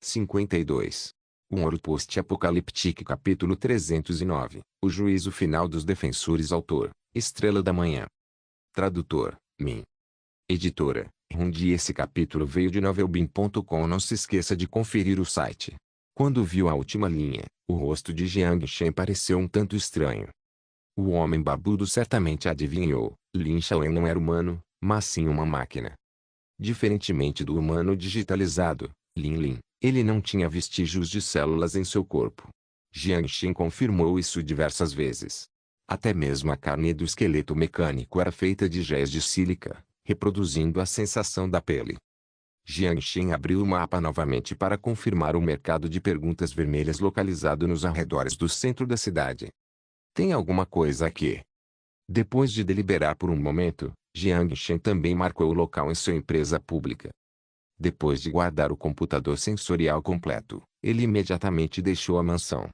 52. Um Ouro Post-Apocalíptico capítulo 309. O juízo final dos defensores. Autor, Estrela da Manhã. Tradutor, Min. Editora, Rundi. Esse capítulo veio de novelbin.com. Não se esqueça de conferir o site. Quando viu a última linha, o rosto de Jiang Shen pareceu um tanto estranho. O homem barbudo certamente adivinhou, Lin Shaowen não era humano, mas sim uma máquina. Diferentemente do humano digitalizado, Lin, ele não tinha vestígios de células em seu corpo. Jiang Shen confirmou isso diversas vezes. Até mesmo a carne do esqueleto mecânico era feita de géis de sílica, reproduzindo a sensação da pele. Jiang Shen abriu o mapa novamente para confirmar o mercado de perguntas vermelhas localizado nos arredores do centro da cidade. Tem alguma coisa aqui? Depois de deliberar por um momento, Jiang Shen também marcou o local em sua empresa pública. Depois de guardar o computador sensorial completo, ele imediatamente deixou a mansão.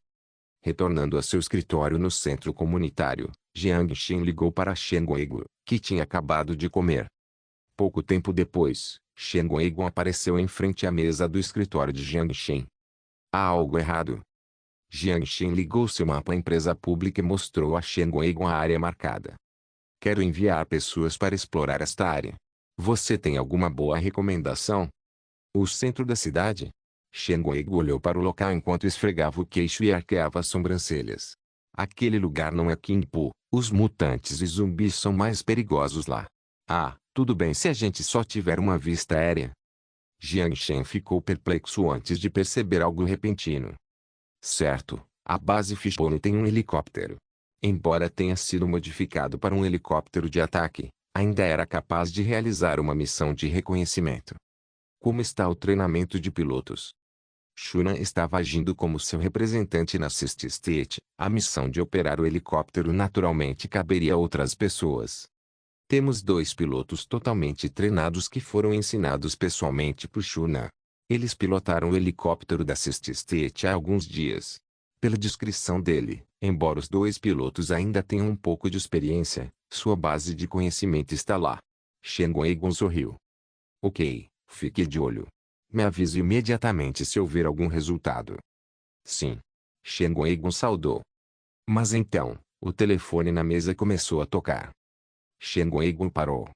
Retornando a seu escritório no centro comunitário, Jiang Shen ligou para Shen Guogu, que tinha acabado de comer. Pouco tempo depois, Shen Guogu apareceu em frente à mesa do escritório de Jiang Shen. Há algo errado. Jiang Shen ligou seu mapa à empresa pública e mostrou a Shen Guogu a área marcada. Quero enviar pessoas para explorar esta área. Você tem alguma boa recomendação? O centro da cidade? Shen Guogu olhou para o local enquanto esfregava o queixo e arqueava as sobrancelhas. Aquele lugar não é Qingpu. Os mutantes e zumbis são mais perigosos lá. Ah, tudo bem se a gente só tiver uma vista aérea. Jiang Shen ficou perplexo antes de perceber algo repentino. Certo, a base Fishbone tem um helicóptero. Embora tenha sido modificado para um helicóptero de ataque, ainda era capaz de realizar uma missão de reconhecimento. Como está o treinamento de pilotos? Shunan estava agindo como seu representante na Sixth State. A missão de operar o helicóptero naturalmente caberia a outras pessoas. Temos 2 pilotos totalmente treinados que foram ensinados pessoalmente por Shunan. Eles pilotaram o helicóptero da Sixth State há alguns dias. Pela descrição dele, embora os 2 pilotos ainda tenham um pouco de experiência, sua base de conhecimento está lá. Shen Guogu sorriu. Ok, fique de olho. Me avise imediatamente se houver algum resultado. Sim. Shen Guogu saudou. Mas então, o telefone na mesa começou a tocar. Shen Guogu parou.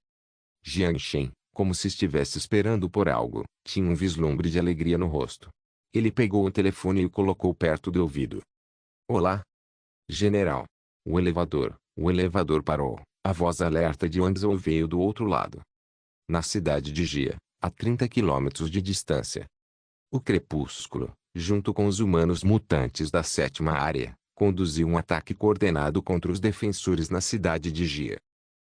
Jiang Shen, como se estivesse esperando por algo, tinha um vislumbre de alegria no rosto. Ele pegou o telefone e o colocou perto do ouvido. Olá? General. O elevador parou. A voz alerta de Wang Zhou veio do outro lado. Na cidade de Jia, a 30 quilômetros de distância. O Crepúsculo, junto com os humanos mutantes da 7ª área, conduziu um ataque coordenado contra os defensores na cidade de Jia.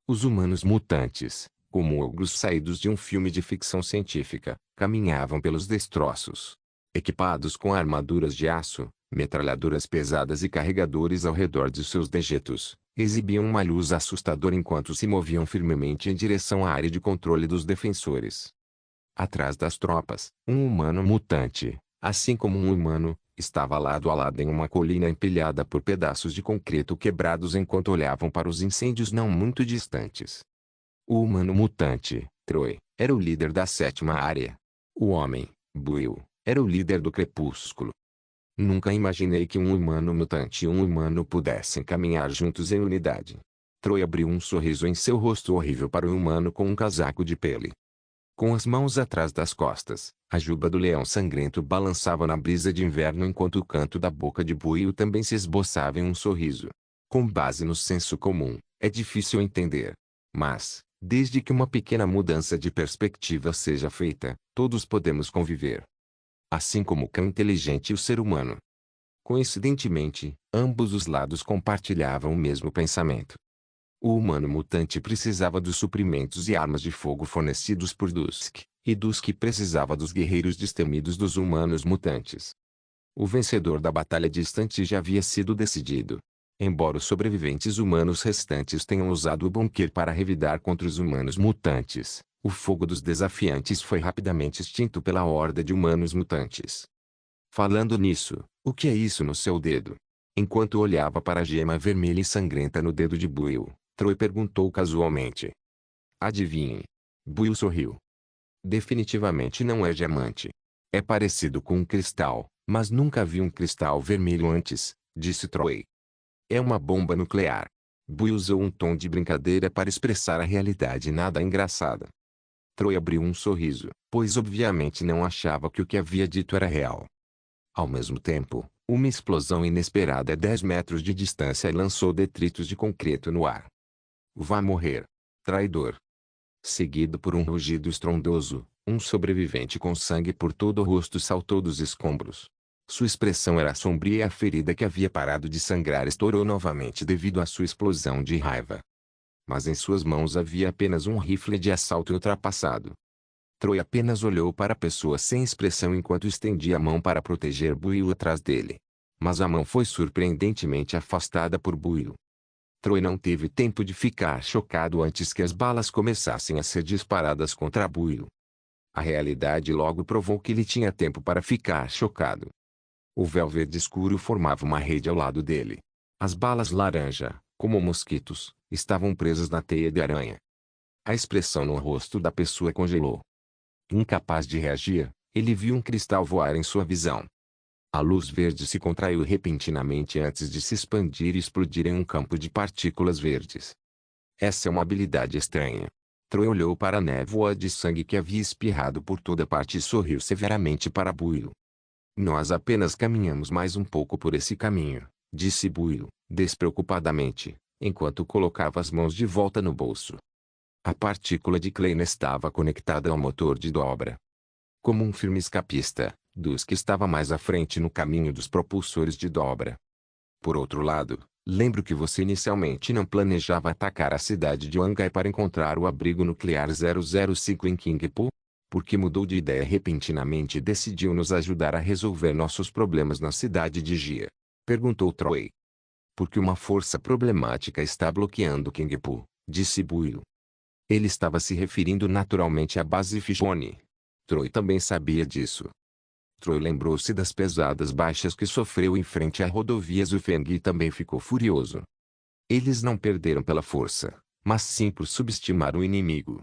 Os humanos mutantes, como ogros saídos de um filme de ficção científica, caminhavam pelos destroços. Equipados com armaduras de aço, metralhadoras pesadas e carregadores ao redor de seus dejetos, exibiam uma luz assustadora enquanto se moviam firmemente em direção à área de controle dos defensores. Atrás das tropas, um humano mutante, assim como um humano, estava lado a lado em uma colina empilhada por pedaços de concreto quebrados enquanto olhavam para os incêndios não muito distantes. O humano mutante, Troy, era o líder da 7ª área. O homem, Buil, era o líder do Crepúsculo. Nunca imaginei que um humano mutante e um humano pudessem caminhar juntos em unidade. Troy abriu um sorriso em seu rosto horrível para o humano com um casaco de pele. Com as mãos atrás das costas, a juba do leão sangrento balançava na brisa de inverno enquanto o canto da boca de Buil também se esboçava em um sorriso. Com base no senso comum, é difícil entender. Mas, desde que uma pequena mudança de perspectiva seja feita, todos podemos conviver. Assim como o cão inteligente e o ser humano. Coincidentemente, ambos os lados compartilhavam o mesmo pensamento. O humano mutante precisava dos suprimentos e armas de fogo fornecidos por Dusk, e Dusk precisava dos guerreiros destemidos dos humanos mutantes. O vencedor da batalha distante já havia sido decidido. Embora os sobreviventes humanos restantes tenham usado o bunker para revidar contra os humanos mutantes, o fogo dos desafiantes foi rapidamente extinto pela horda de humanos mutantes. Falando nisso, o que é isso no seu dedo? Enquanto olhava para a gema vermelha e sangrenta no dedo de Buil, Troy perguntou casualmente. Adivinhe. Buil sorriu. Definitivamente não é diamante. É parecido com um cristal, mas nunca vi um cristal vermelho antes, disse Troy. É uma bomba nuclear. Bui usou um tom de brincadeira para expressar a realidade nada engraçada. Troy abriu um sorriso, pois obviamente não achava que o que havia dito era real. Ao mesmo tempo, uma explosão inesperada a 10 metros de distância lançou detritos de concreto no ar. Vá morrer, traidor. Seguido por um rugido estrondoso, um sobrevivente com sangue por todo o rosto saltou dos escombros. Sua expressão era sombria e a ferida que havia parado de sangrar estourou novamente devido à sua explosão de raiva. Mas em suas mãos havia apenas um rifle de assalto ultrapassado. Troy apenas olhou para a pessoa sem expressão enquanto estendia a mão para proteger Buil atrás dele. Mas a mão foi surpreendentemente afastada por Buil. Troy não teve tempo de ficar chocado antes que as balas começassem a ser disparadas contra Buil. A realidade logo provou que ele tinha tempo para ficar chocado. O véu verde escuro formava uma rede ao lado dele. As balas laranja, como mosquitos, estavam presas na teia de aranha. A expressão no rosto da pessoa congelou. Incapaz de reagir, ele viu um cristal voar em sua visão. A luz verde se contraiu repentinamente antes de se expandir e explodir em um campo de partículas verdes. Essa é uma habilidade estranha. Troy olhou para a névoa de sangue que havia espirrado por toda parte e sorriu severamente para Buil. Nós apenas caminhamos mais um pouco por esse caminho, disse Buil, despreocupadamente, enquanto colocava as mãos de volta no bolso. A partícula de Klein estava conectada ao motor de dobra. Como um firme escapista, Dusk estava mais à frente no caminho dos propulsores de dobra. Por outro lado, lembro que você inicialmente não planejava atacar a cidade de Wangai para encontrar o abrigo nuclear 005 em Kingpo? Por que mudou de ideia repentinamente e decidiu nos ajudar a resolver nossos problemas na cidade de Gia? Perguntou Troy. Porque uma força problemática está bloqueando Kingpo, disse Buil. Ele estava se referindo naturalmente à base Fishbone. Troy também sabia disso. Troy lembrou-se das pesadas baixas que sofreu em frente à rodovia Zufeng e também ficou furioso. Eles não perderam pela força, mas sim por subestimar o inimigo.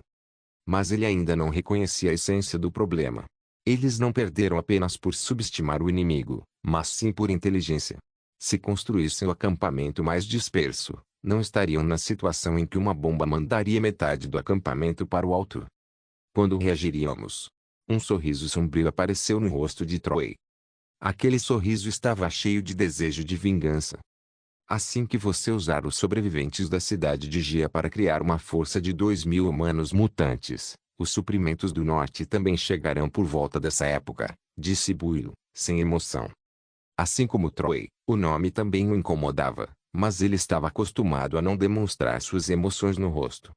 Mas ele ainda não reconhecia a essência do problema. Eles não perderam apenas por subestimar o inimigo, mas sim por inteligência. Se construíssem o acampamento mais disperso, não estariam na situação em que uma bomba mandaria metade do acampamento para o alto. Quando reagiríamos? Um sorriso sombrio apareceu no rosto de Troy. Aquele sorriso estava cheio de desejo de vingança. Assim que você usar os sobreviventes da cidade de Gia para criar uma força de 2.000 humanos mutantes, os suprimentos do norte também chegarão por volta dessa época, disse Buil, sem emoção. Assim como Troy, o nome também o incomodava, mas ele estava acostumado a não demonstrar suas emoções no rosto.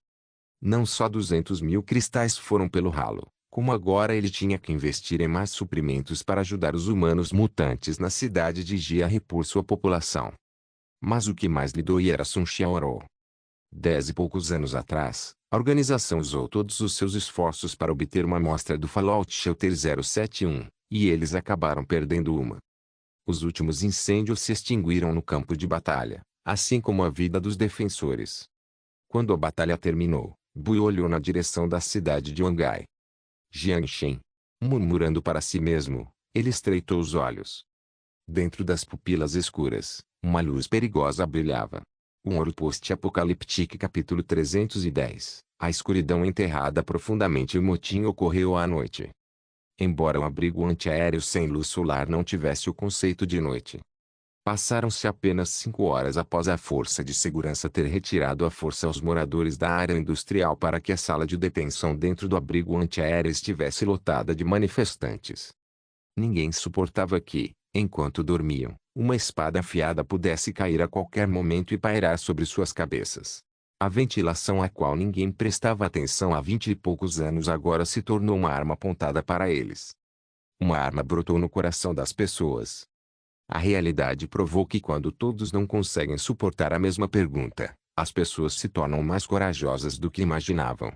Não só 200.000 cristais foram pelo ralo, como agora ele tinha que investir em mais suprimentos para ajudar os humanos mutantes na cidade de Gia a repor sua população. Mas o que mais lhe doía era Sun Xiaoro. 10 e poucos anos atrás, a organização usou todos os seus esforços para obter uma amostra do Fallout Shelter 071, e eles acabaram perdendo uma. Os últimos incêndios se extinguiram no campo de batalha, assim como a vida dos defensores. Quando a batalha terminou, Bui olhou na direção da cidade de Wangai. Jianshen. Murmurando para si mesmo, ele estreitou os olhos. Dentro das pupilas escuras, uma luz perigosa brilhava. Um ouro post-apocalíptico capítulo 310. A escuridão enterrada profundamente. O motim ocorreu à noite. Embora o abrigo antiaéreo sem luz solar não tivesse o conceito de noite. Passaram-se apenas 5 horas após a força de segurança ter retirado a força aos moradores da área industrial para que a sala de detenção dentro do abrigo antiaéreo estivesse lotada de manifestantes. Ninguém suportava que, enquanto dormiam, uma espada afiada pudesse cair a qualquer momento e pairar sobre suas cabeças. A ventilação à qual ninguém prestava atenção há 20 e poucos anos agora se tornou uma arma apontada para eles. Uma arma brotou no coração das pessoas. A realidade provou que quando todos não conseguem suportar a mesma pergunta, as pessoas se tornam mais corajosas do que imaginavam.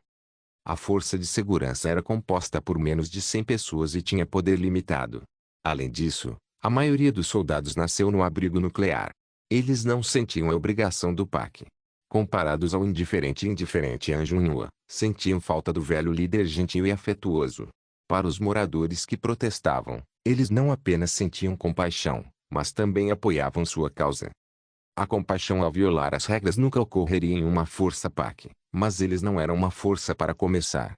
A força de segurança era composta por menos de 100 pessoas e tinha poder limitado. Além disso, a maioria dos soldados nasceu no abrigo nuclear. Eles não sentiam a obrigação do PAC. Comparados ao indiferente e indiferente Anjo Nhua, sentiam falta do velho líder gentil e afetuoso. Para os moradores que protestavam, eles não apenas sentiam compaixão, mas também apoiavam sua causa. A compaixão ao violar as regras nunca ocorreria em uma força PAC, mas eles não eram uma força para começar.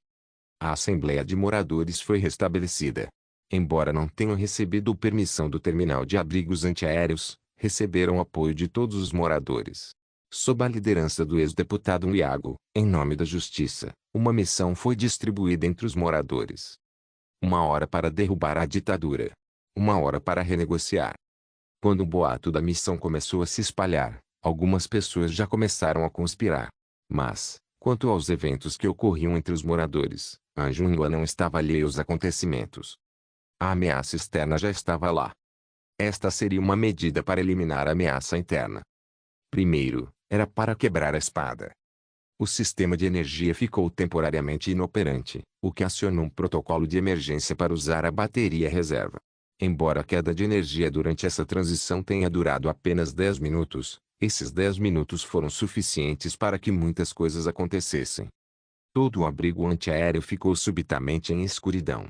A Assembleia de Moradores foi restabelecida. Embora não tenham recebido permissão do terminal de abrigos antiaéreos, receberam apoio de todos os moradores. Sob a liderança do ex-deputado Iago, em nome da justiça, uma missão foi distribuída entre os moradores. 1 hora para derrubar a ditadura. 1 hora para renegociar. Quando o boato da missão começou a se espalhar, algumas pessoas já começaram a conspirar. Mas, quanto aos eventos que ocorriam entre os moradores, Anjunua não estava alheio aos acontecimentos. A ameaça externa já estava lá. Esta seria uma medida para eliminar a ameaça interna. Primeiro, era para quebrar a espada. O sistema de energia ficou temporariamente inoperante, o que acionou um protocolo de emergência para usar a bateria reserva. Embora a queda de energia durante essa transição tenha durado apenas 10 minutos, esses 10 minutos foram suficientes para que muitas coisas acontecessem. Todo o abrigo antiaéreo ficou subitamente em escuridão.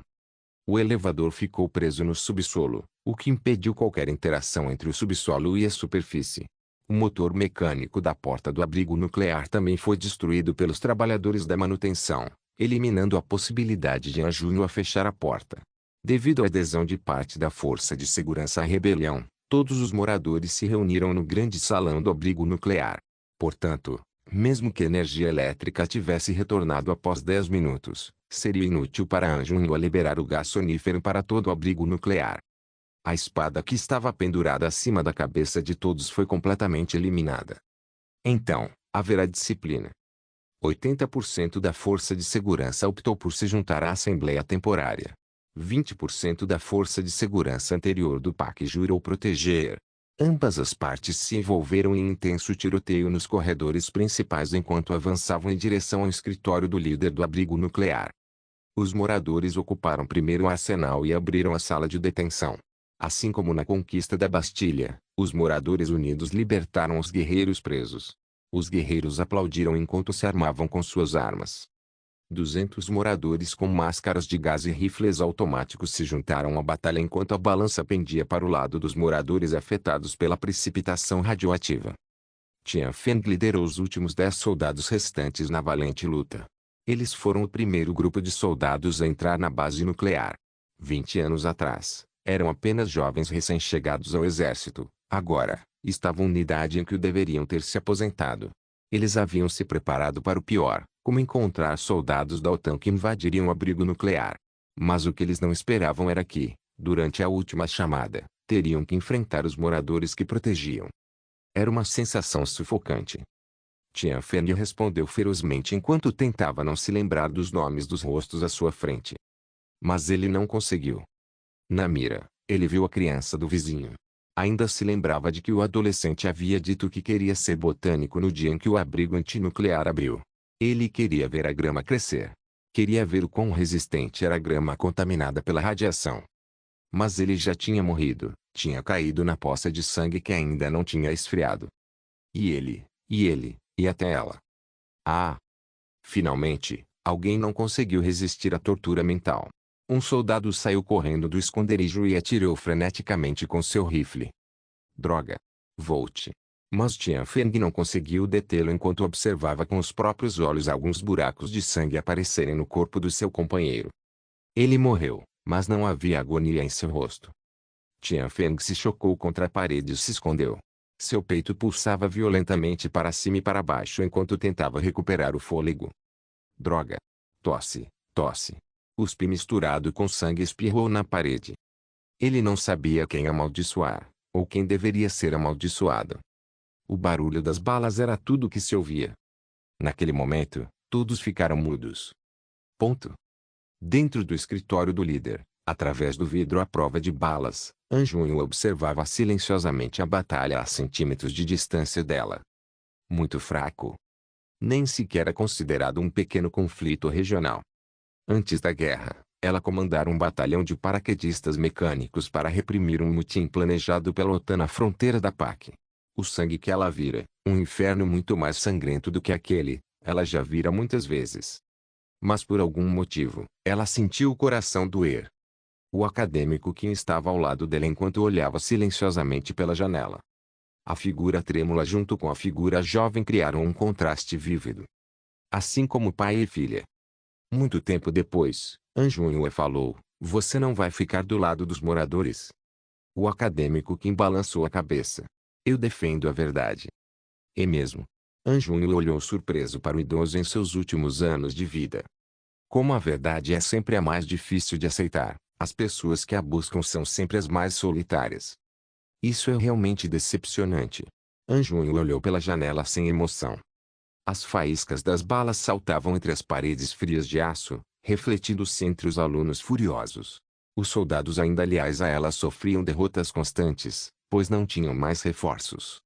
O elevador ficou preso no subsolo, o que impediu qualquer interação entre o subsolo e a superfície. O motor mecânico da porta do abrigo nuclear também foi destruído pelos trabalhadores da manutenção, eliminando a possibilidade de Anjunua fechar a porta. Devido à adesão de parte da Força de Segurança à rebelião, todos os moradores se reuniram no grande salão do abrigo nuclear. Portanto, mesmo que a energia elétrica tivesse retornado após 10 minutos, seria inútil para Anjunua liberar o gás sonífero para todo o abrigo nuclear. A espada que estava pendurada acima da cabeça de todos foi completamente eliminada. Então, haverá disciplina. 80% da Força de Segurança optou por se juntar à Assembleia Temporária. 20% da Força de Segurança anterior do PAC jurou proteger. Ambas as partes se envolveram em intenso tiroteio nos corredores principais enquanto avançavam em direção ao escritório do líder do abrigo nuclear. Os moradores ocuparam primeiro o arsenal e abriram a sala de detenção. Assim como na conquista da Bastilha, os moradores unidos libertaram os guerreiros presos. Os guerreiros aplaudiram enquanto se armavam com suas armas. 200 moradores com máscaras de gás e rifles automáticos se juntaram à batalha enquanto a balança pendia para o lado dos moradores afetados pela precipitação radioativa. Tian Feng liderou os últimos 10 soldados restantes na valente luta. Eles foram o primeiro grupo de soldados a entrar na base nuclear. 20 anos atrás, eram apenas jovens recém-chegados ao exército. Agora, estavam na idade em que deveriam ter se aposentado. Eles haviam se preparado para o pior, como encontrar soldados da OTAN que invadiriam o abrigo nuclear. Mas o que eles não esperavam era que, durante a última chamada, teriam que enfrentar os moradores que protegiam. Era uma sensação sufocante. Tian Feng respondeu ferozmente enquanto tentava não se lembrar dos nomes dos rostos à sua frente. Mas ele não conseguiu. Na mira, ele viu a criança do vizinho. Ainda se lembrava de que o adolescente havia dito que queria ser botânico no dia em que o abrigo antinuclear abriu. Ele queria ver a grama crescer. Queria ver o quão resistente era a grama contaminada pela radiação. Mas ele já tinha morrido, tinha caído na poça de sangue que ainda não tinha esfriado. E até ela. Ah! Finalmente, alguém não conseguiu resistir à tortura mental. Um soldado saiu correndo do esconderijo e atirou freneticamente com seu rifle. Droga! Volte! Mas Tian Feng não conseguiu detê-lo enquanto observava com os próprios olhos alguns buracos de sangue aparecerem no corpo do seu companheiro. Ele morreu, mas não havia agonia em seu rosto. Tian Feng se chocou contra a parede e se escondeu. Seu peito pulsava violentamente para cima e para baixo enquanto tentava recuperar o fôlego. Droga! Tosse, tosse. Cuspe misturado com sangue espirrou na parede. Ele não sabia quem amaldiçoar, ou quem deveria ser amaldiçoado. O barulho das balas era tudo que se ouvia. Naquele momento, todos ficaram mudos. Ponto. Dentro do escritório do líder, através do vidro à prova de balas, Anjunua observava silenciosamente a batalha a centímetros de distância dela. Muito fraco. Nem sequer era considerado um pequeno conflito regional. Antes da guerra, ela comandara um batalhão de paraquedistas mecânicos para reprimir um motim planejado pela OTAN na fronteira da PAC. O sangue que ela vira, um inferno muito mais sangrento do que aquele, ela já vira muitas vezes. Mas por algum motivo, ela sentiu o coração doer. O acadêmico Kim estava ao lado dela enquanto olhava silenciosamente pela janela. A figura trêmula junto com a figura jovem criaram um contraste vívido. Assim como pai e filha. Muito tempo depois, An Junhua falou, você não vai ficar do lado dos moradores. O acadêmico Kim balançou a cabeça. Eu defendo a verdade. E mesmo. An Junhua olhou surpreso para o idoso em seus últimos anos de vida. Como a verdade é sempre a mais difícil de aceitar, as pessoas que a buscam são sempre as mais solitárias. Isso é realmente decepcionante. An Junhua olhou pela janela sem emoção. As faíscas das balas saltavam entre as paredes frias de aço, refletindo-se entre os alunos furiosos. Os soldados ainda aliados a ela sofriam derrotas constantes, pois não tinham mais reforços.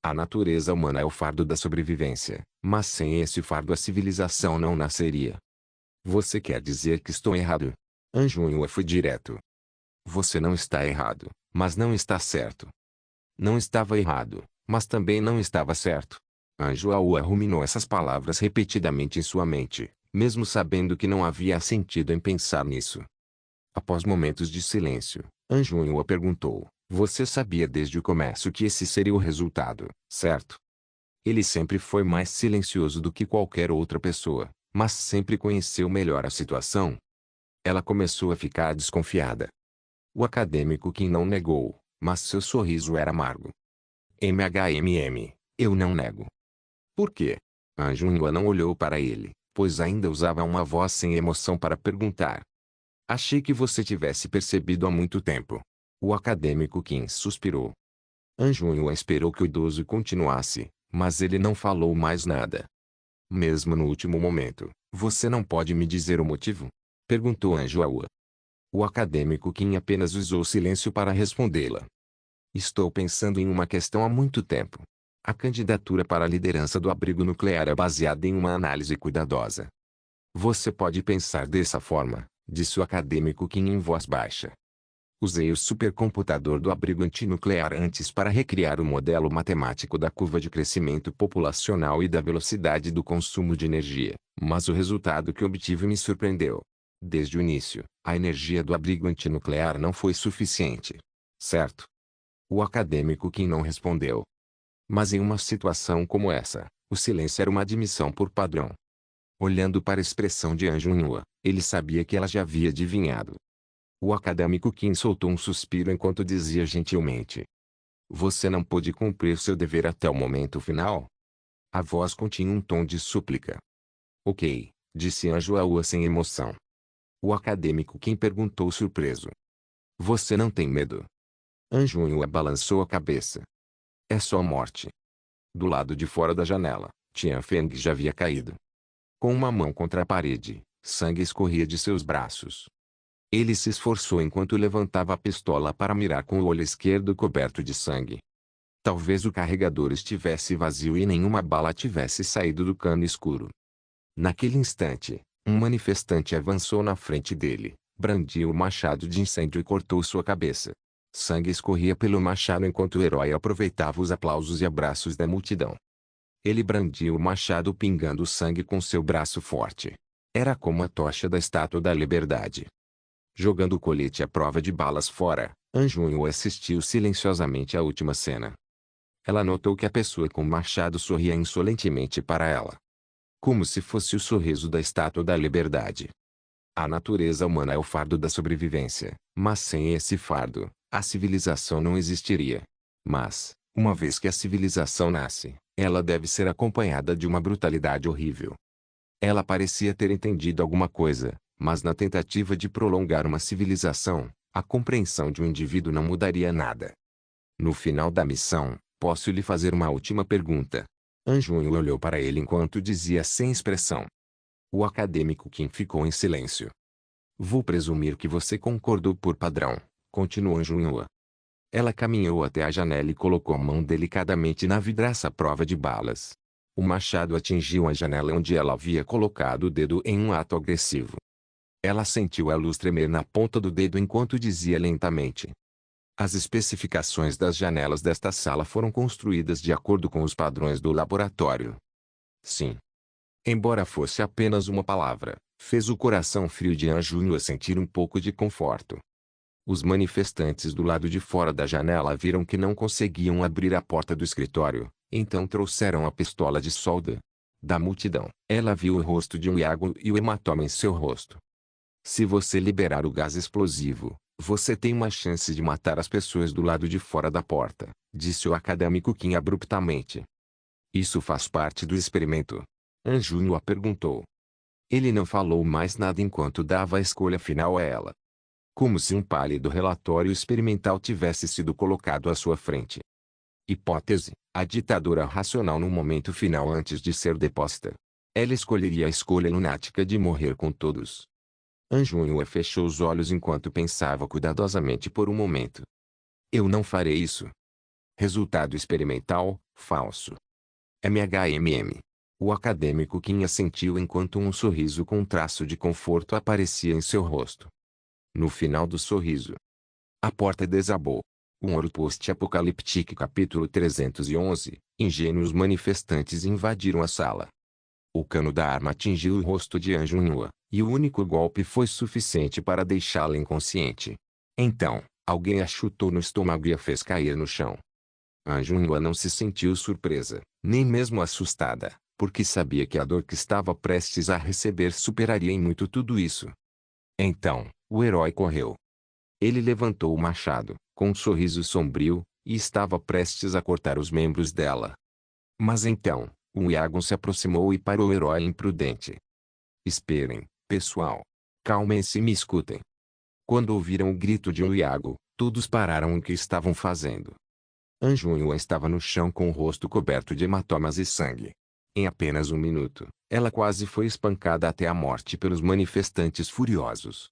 A natureza humana é o fardo da sobrevivência, mas sem esse fardo a civilização não nasceria. Você quer dizer que estou errado? An Junhua foi direto. Você não está errado, mas não está certo. Não estava errado, mas também não estava certo. An Junhua ruminou essas palavras repetidamente em sua mente, mesmo sabendo que não havia sentido em pensar nisso. Após momentos de silêncio, An Junhua perguntou, você sabia desde o começo que esse seria o resultado, certo? Ele sempre foi mais silencioso do que qualquer outra pessoa, mas sempre conheceu melhor a situação. Ela começou a ficar desconfiada. O acadêmico Kim não negou, mas seu sorriso era amargo. Eu não nego. Por quê? An Junhua não olhou para ele, pois ainda usava uma voz sem emoção para perguntar. Achei que você tivesse percebido há muito tempo. O acadêmico Kim suspirou. An Junhua esperou que o idoso continuasse, mas ele não falou mais nada. Mesmo no último momento, você não pode me dizer o motivo? Perguntou An Junhua. O acadêmico Kim apenas usou o silêncio para respondê-la. Estou pensando em uma questão há muito tempo. A candidatura para a liderança do abrigo nuclear é baseada em uma análise cuidadosa. Você pode pensar dessa forma, disse o acadêmico Kim em voz baixa. Usei o supercomputador do abrigo antinuclear antes para recriar o modelo matemático da curva de crescimento populacional e da velocidade do consumo de energia, mas o resultado que obtive me surpreendeu. Desde o início, a energia do abrigo antinuclear não foi suficiente. Certo? O acadêmico Kim não respondeu. Mas em uma situação como essa, o silêncio era uma admissão por padrão. Olhando para a expressão de An Junhua, ele sabia que ela já havia adivinhado. O acadêmico Kim soltou um suspiro enquanto dizia gentilmente. Você não pôde cumprir seu dever até o momento final? A voz continha um tom de súplica. Ok, disse An Junhua sem emoção. O acadêmico Kim perguntou surpreso. Você não tem medo? An Junhua balançou a cabeça. É só morte. Do lado de fora da janela, Tian Feng já havia caído. Com uma mão contra a parede, sangue escorria de seus braços. Ele se esforçou enquanto levantava a pistola para mirar com o olho esquerdo coberto de sangue. Talvez o carregador estivesse vazio e nenhuma bala tivesse saído do cano escuro. Naquele instante, um manifestante avançou na frente dele, brandiu o machado de incêndio e cortou sua cabeça. Sangue escorria pelo machado enquanto o herói aproveitava os aplausos e abraços da multidão. Ele brandiu o machado pingando sangue com seu braço forte. Era como a tocha da Estátua da Liberdade. Jogando o colete à prova de balas fora, An Junhua assistiu silenciosamente à última cena. Ela notou que a pessoa com o machado sorria insolentemente para ela. Como se fosse o sorriso da Estátua da Liberdade. A natureza humana é o fardo da sobrevivência, mas sem esse fardo, a civilização não existiria. Mas, uma vez que a civilização nasce, ela deve ser acompanhada de uma brutalidade horrível. Ela parecia ter entendido alguma coisa, mas na tentativa de prolongar uma civilização, a compreensão de um indivíduo não mudaria nada. No final da missão, posso lhe fazer uma última pergunta? An Junhua olhou para ele enquanto dizia sem expressão. O acadêmico Kim ficou em silêncio. Vou presumir que você concordou por padrão, continuou An Junhua. Ela caminhou até a janela e colocou a mão delicadamente na vidraça à prova de balas. O machado atingiu a janela onde ela havia colocado o dedo em um ato agressivo. Ela sentiu a luz tremer na ponta do dedo enquanto dizia lentamente. As especificações das janelas desta sala foram construídas de acordo com os padrões do laboratório. Sim. Embora fosse apenas uma palavra, fez o coração frio de Anjunua sentir um pouco de conforto. Os manifestantes do lado de fora da janela viram que não conseguiam abrir a porta do escritório, então trouxeram a pistola de solda. Da multidão, ela viu o rosto de Iago e o hematoma em seu rosto. Se você liberar o gás explosivo, você tem uma chance de matar as pessoas do lado de fora da porta, disse o acadêmico Kim abruptamente. Isso faz parte do experimento? Anjunua perguntou. Ele não falou mais nada enquanto dava a escolha final a ela. Como se um pálido relatório experimental tivesse sido colocado à sua frente. Hipótese: a ditadura racional no momento final antes de ser deposta. Ela escolheria a escolha lunática de morrer com todos. Anjunua fechou os olhos enquanto pensava cuidadosamente por um momento. Eu não farei isso. Resultado experimental, falso. MHMM. O acadêmico Kim assentiu enquanto um sorriso com um traço de conforto aparecia em seu rosto. No final do sorriso, a porta desabou. Um ouro post-apocalíptico capítulo 311, ingênuos manifestantes invadiram a sala. O cano da arma atingiu o rosto de Anjunua, e o único golpe foi suficiente para deixá-la inconsciente. Então, alguém a chutou no estômago e a fez cair no chão. Anjunua não se sentiu surpresa, nem mesmo assustada, porque sabia que a dor que estava prestes a receber superaria em muito tudo isso. Então, o herói correu. Ele levantou o machado, com um sorriso sombrio, e estava prestes a cortar os membros dela. Mas então, um Iago se aproximou e parou o herói imprudente. Esperem, pessoal. Calmem-se e me escutem. Quando ouviram o grito de um Iago, todos pararam o que estavam fazendo. Anjunua estava no chão com o rosto coberto de hematomas e sangue. Em apenas um minuto, ela quase foi espancada até a morte pelos manifestantes furiosos.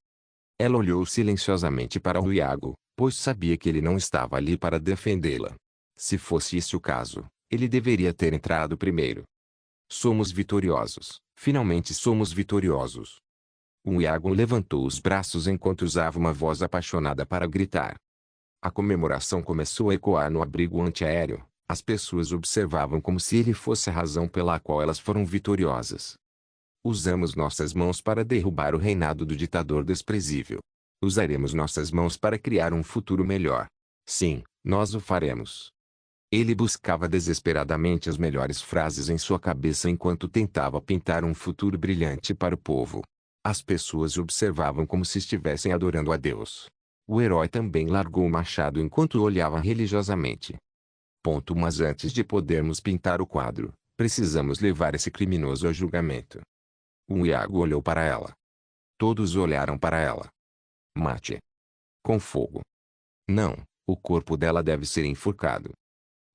Ela olhou silenciosamente para o Iago, pois sabia que ele não estava ali para defendê-la. Se fosse esse o caso, ele deveria ter entrado primeiro. Somos vitoriosos, finalmente somos vitoriosos. O Iago levantou os braços enquanto usava uma voz apaixonada para gritar. A comemoração começou a ecoar no abrigo antiaéreo. As pessoas observavam como se ele fosse a razão pela qual elas foram vitoriosas. Usamos nossas mãos para derrubar o reinado do ditador desprezível. Usaremos nossas mãos para criar um futuro melhor. Sim, nós o faremos. Ele buscava desesperadamente as melhores frases em sua cabeça enquanto tentava pintar um futuro brilhante para o povo. As pessoas observavam como se estivessem adorando a Deus. O herói também largou o machado enquanto olhava religiosamente. Mas antes de podermos pintar o quadro, precisamos levar esse criminoso a julgamento. O Iago olhou para ela. Todos olharam para ela. Mate. Com fogo. Não, o corpo dela deve ser enforcado.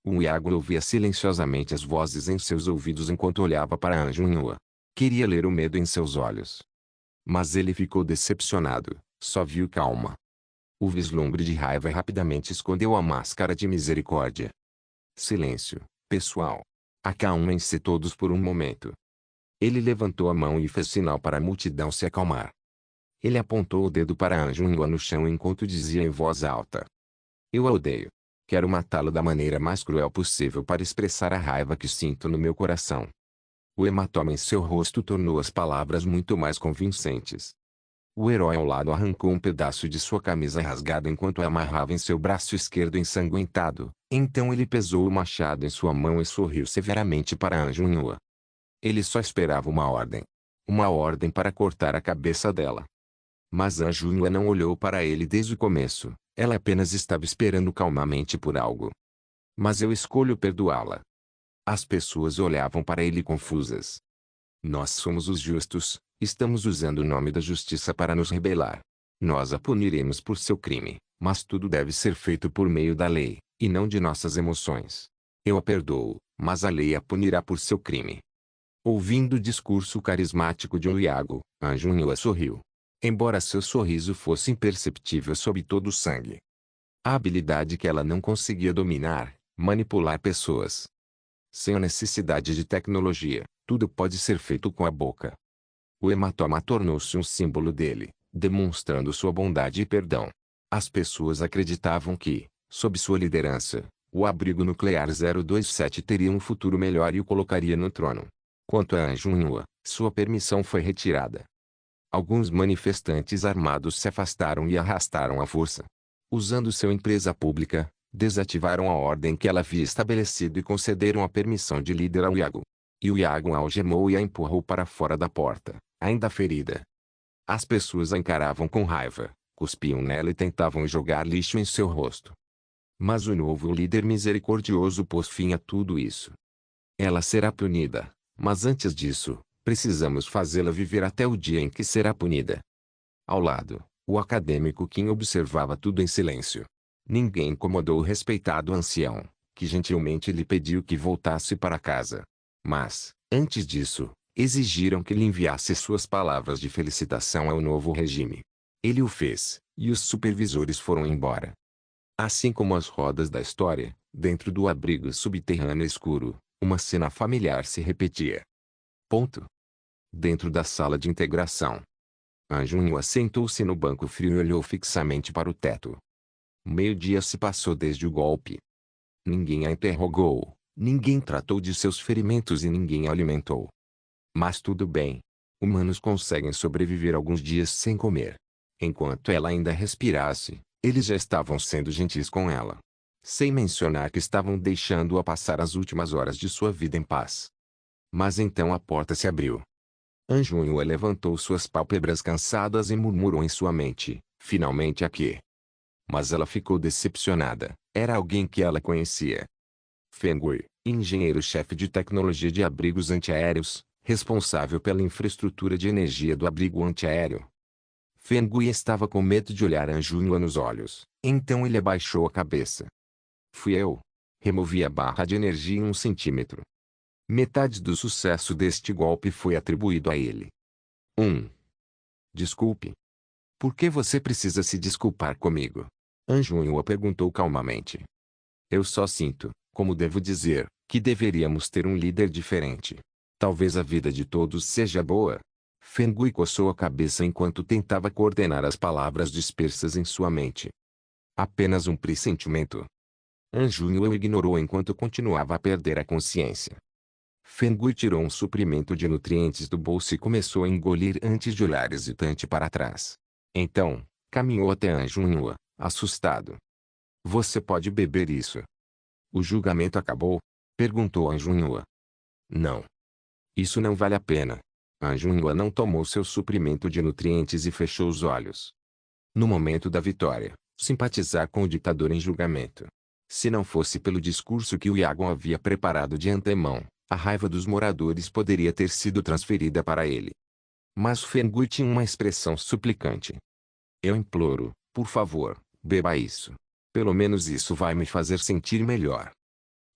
O Iago ouvia silenciosamente as vozes em seus ouvidos enquanto olhava para Anjunua. Queria ler o medo em seus olhos. Mas ele ficou decepcionado, só viu calma. O vislumbre de raiva rapidamente escondeu a máscara de misericórdia. Silêncio, pessoal. Acalmem-se todos por um momento. Ele levantou a mão e fez sinal para a multidão se acalmar. Ele apontou o dedo para Anjunua no chão enquanto dizia em voz alta. Eu a odeio. Quero matá-lo da maneira mais cruel possível para expressar a raiva que sinto no meu coração. O hematoma em seu rosto tornou as palavras muito mais convincentes. O herói ao lado arrancou um pedaço de sua camisa rasgada enquanto a amarrava em seu braço esquerdo ensanguentado. Então ele pesou o machado em sua mão e sorriu severamente para Anjunua. Ele só esperava uma ordem. Uma ordem para cortar a cabeça dela. Mas Anjunua não olhou para ele desde o começo. Ela apenas estava esperando calmamente por algo. Mas eu escolho perdoá-la. As pessoas olhavam para ele confusas. Nós somos os justos, estamos usando o nome da justiça para nos rebelar. Nós a puniremos por seu crime, mas tudo deve ser feito por meio da lei, e não de nossas emoções. Eu a perdoo, mas a lei a punirá por seu crime. Ouvindo o discurso carismático de Iago, Anjunua sorriu. Embora seu sorriso fosse imperceptível sob todo o sangue. A habilidade que ela não conseguia dominar, manipular pessoas. Sem a necessidade de tecnologia, tudo pode ser feito com a boca. O hematoma tornou-se um símbolo dele, demonstrando sua bondade e perdão. As pessoas acreditavam que, sob sua liderança, o abrigo nuclear 027 teria um futuro melhor e o colocaria no trono. Quanto a Anjunua, sua permissão foi retirada. Alguns manifestantes armados se afastaram e arrastaram à força. Usando sua empresa pública, desativaram a ordem que ela havia estabelecido e concederam a permissão de líder ao Iago. E o Iago a algemou e a empurrou para fora da porta, ainda ferida. As pessoas a encaravam com raiva, cuspiam nela e tentavam jogar lixo em seu rosto. Mas o novo líder misericordioso pôs fim a tudo isso. Ela será punida, mas antes disso, precisamos fazê-la viver até o dia em que será punida. Ao lado, o acadêmico Kim observava tudo em silêncio. Ninguém incomodou o respeitado ancião, que gentilmente lhe pediu que voltasse para casa. Mas, antes disso, exigiram que lhe enviasse suas palavras de felicitação ao novo regime. Ele o fez, e os supervisores foram embora. Assim como as rodas da história, dentro do abrigo subterrâneo escuro, uma cena familiar se repetia. Dentro da sala de integração. Anjunho assentou-se no banco frio e olhou fixamente para o teto. Meio-dia se passou desde o golpe. Ninguém a interrogou, ninguém tratou de seus ferimentos e ninguém a alimentou. Mas tudo bem. Humanos conseguem sobreviver alguns dias sem comer. Enquanto ela ainda respirasse, eles já estavam sendo gentis com ela. Sem mencionar que estavam deixando-a passar as últimas horas de sua vida em paz. Mas então a porta se abriu. Anjunho levantou suas pálpebras cansadas e murmurou em sua mente, finalmente aqui. Mas ela ficou decepcionada, era alguém que ela conhecia. Fengui, engenheiro-chefe de tecnologia de abrigos antiaéreos, responsável pela infraestrutura de energia do abrigo antiaéreo. Fengui estava com medo de olhar Anjunho nos olhos, então ele abaixou a cabeça. Fui eu. Removi a barra de energia em 1 centímetro. Metade do sucesso deste golpe foi atribuído a ele. Desculpe. Por que você precisa se desculpar comigo? Anjunho perguntou calmamente. Eu só sinto, como devo dizer, que deveríamos ter um líder diferente. Talvez a vida de todos seja boa. Fengui coçou a cabeça enquanto tentava coordenar as palavras dispersas em sua mente. Apenas um pressentimento. Anjunho o ignorou enquanto continuava a perder a consciência. Fengui tirou um suprimento de nutrientes do bolso e começou a engolir antes de olhar hesitante para trás. Então, caminhou até Anjunho, assustado. Você pode beber isso. O julgamento acabou? Perguntou Anjunho. Não. Isso não vale a pena. Anjunho não tomou seu suprimento de nutrientes e fechou os olhos. No momento da vitória, simpatizar com o ditador em julgamento. Se não fosse pelo discurso que o Iagon havia preparado de antemão, a raiva dos moradores poderia ter sido transferida para ele. Mas Fengui tinha uma expressão suplicante. Eu imploro, por favor, beba isso. Pelo menos isso vai me fazer sentir melhor.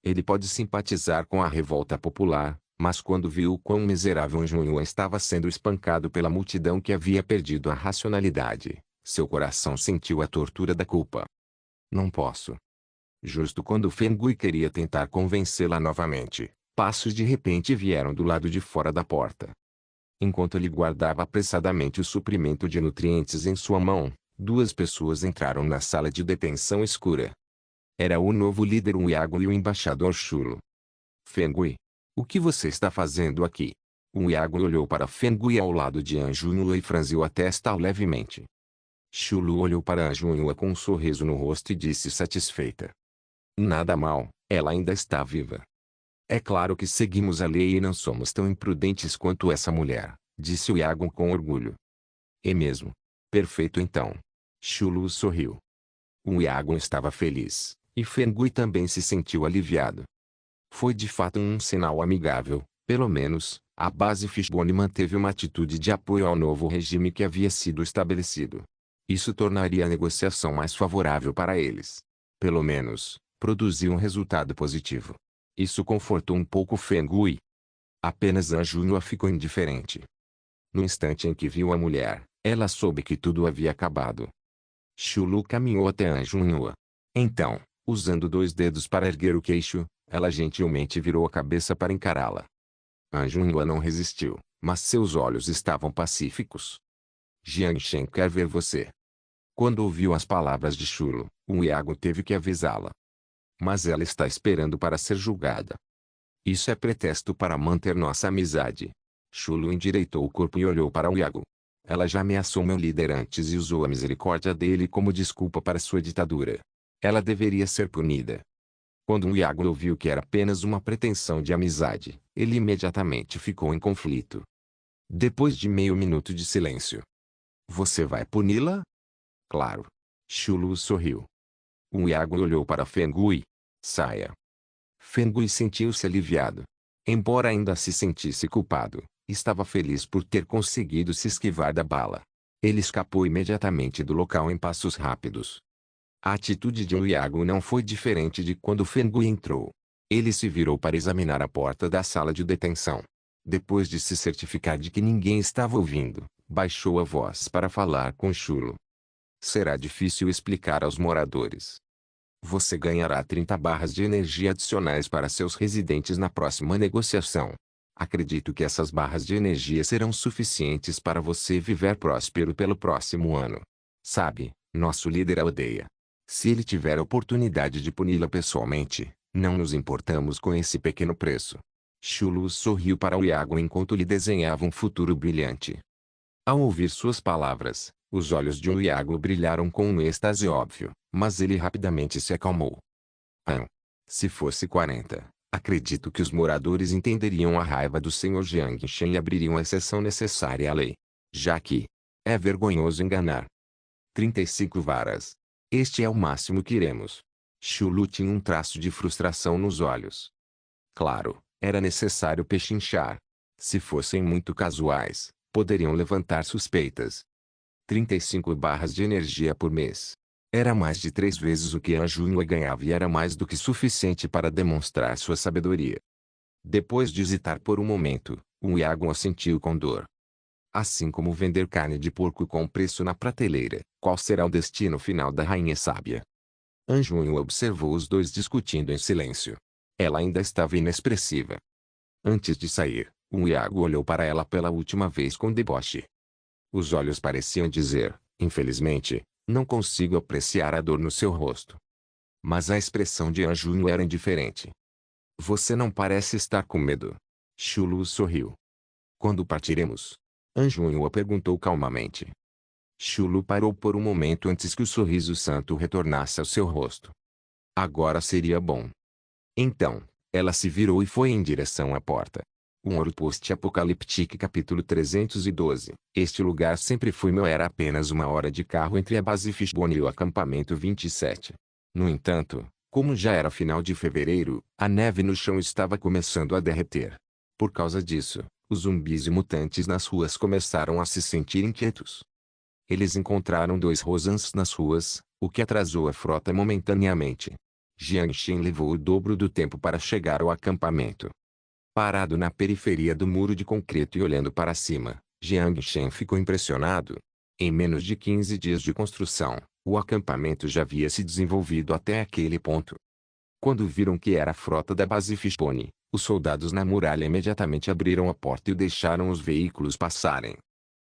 Ele pode simpatizar com a revolta popular, mas quando viu o quão miserável Anjunho estava sendo espancado pela multidão que havia perdido a racionalidade, seu coração sentiu a tortura da culpa. Não posso. Justo quando Fengui queria tentar convencê-la novamente, passos de repente vieram do lado de fora da porta. Enquanto ele guardava apressadamente o suprimento de nutrientes em sua mão, 2 pessoas entraram na sala de detenção escura. Era o novo líder Iago e o embaixador Chulo. Fengui. O que você está fazendo aqui? Iago olhou para Fengui ao lado de Anjunho e franziu a testa levemente. Chulo olhou para Anjunho com um sorriso no rosto e disse satisfeita. Nada mal, ela ainda está viva. É claro que seguimos a lei e não somos tão imprudentes quanto essa mulher, disse Iago com orgulho. É mesmo. Perfeito então. Chulo sorriu. Iago estava feliz, e Fengui também se sentiu aliviado. Foi de fato um sinal amigável, pelo menos, a base Fishbone manteve uma atitude de apoio ao novo regime que havia sido estabelecido. Isso tornaria a negociação mais favorável para eles. Pelo menos, produziu um resultado positivo. Isso confortou um pouco Fengui. Apenas Anjunho ficou indiferente. No instante em que viu a mulher, ela soube que tudo havia acabado. Chulu caminhou até Anjunho. Então, usando 2 dedos para erguer o queixo, ela gentilmente virou a cabeça para encará-la. Anjunho não resistiu, mas seus olhos estavam pacíficos. Jianshen quer ver você. Quando ouviu as palavras de Chulo, Iago teve que avisá-la. Mas ela está esperando para ser julgada. Isso é pretexto para manter nossa amizade. Chulo endireitou o corpo e olhou para Iago. Ela já ameaçou meu líder antes e usou a misericórdia dele como desculpa para sua ditadura. Ela deveria ser punida. Quando o Iago ouviu que era apenas uma pretensão de amizade, ele imediatamente ficou em conflito. Depois de meio minuto de silêncio. Você vai puni-la? Claro. Chulu sorriu. O Iago olhou para Fengui. Saia. Fengui sentiu-se aliviado. Embora ainda se sentisse culpado, estava feliz por ter conseguido se esquivar da bala. Ele escapou imediatamente do local em passos rápidos. A atitude de Iago não foi diferente de quando Fengui entrou. Ele se virou para examinar a porta da sala de detenção. Depois de se certificar de que ninguém estava ouvindo, baixou a voz para falar com Chulo. Será difícil explicar aos moradores. Você ganhará 30 barras de energia adicionais para seus residentes na próxima negociação. Acredito que essas barras de energia serão suficientes para você viver próspero pelo próximo ano. Sabe, nosso líder a odeia. Se ele tiver a oportunidade de puni-la pessoalmente, não nos importamos com esse pequeno preço. Chulu sorriu para o Iago enquanto lhe desenhava um futuro brilhante. Ao ouvir suas palavras, os olhos de Iago brilharam com um êxtase óbvio, mas ele rapidamente se acalmou. Se fosse 40, acredito que os moradores entenderiam a raiva do Sr. Jiang Shen e abririam a exceção necessária à lei. Já que é vergonhoso enganar. 35 varas. Este é o máximo que iremos. Chulu tinha um traço de frustração nos olhos. Claro, era necessário pechinchar. Se fossem muito casuais, poderiam levantar suspeitas. 35 barras de energia por mês. Era mais de 3 vezes o que Anjunha ganhava e era mais do que suficiente para demonstrar sua sabedoria. Depois de hesitar por um momento, o Iago assentiu com dor. Assim como vender carne de porco com preço na prateleira, qual será o destino final da rainha sábia? Anjunha observou os dois discutindo em silêncio. Ela ainda estava inexpressiva. Antes de sair, o Iago olhou para ela pela última vez com deboche. Os olhos pareciam dizer, infelizmente, não consigo apreciar a dor no seu rosto. Mas a expressão de Anjunha era indiferente. Você não parece estar com medo. Chulu sorriu. Quando partiremos? Anjunha perguntou calmamente. Chulu parou por um momento antes que o sorriso santo retornasse ao seu rosto. Agora seria bom. Então, ela se virou e foi em direção à porta. Um Ouro Post-Apocaliptique capítulo 312. Este lugar sempre foi meu. Era apenas 1 hora de carro entre a base Fishbone e o acampamento 27. No entanto, como já era final de fevereiro, a neve no chão estava começando a derreter. Por causa disso, os zumbis e mutantes nas ruas começaram a se sentir inquietos. Eles encontraram 2 Rosans nas ruas, o que atrasou a frota momentaneamente. Jiang Shen levou o dobro do tempo para chegar ao acampamento. Parado na periferia do muro de concreto e olhando para cima, Jiang Shen ficou impressionado. Em menos de 15 dias de construção, o acampamento já havia se desenvolvido até aquele ponto. Quando viram que era a frota da base Fishbone, os soldados na muralha imediatamente abriram a porta e deixaram os veículos passarem.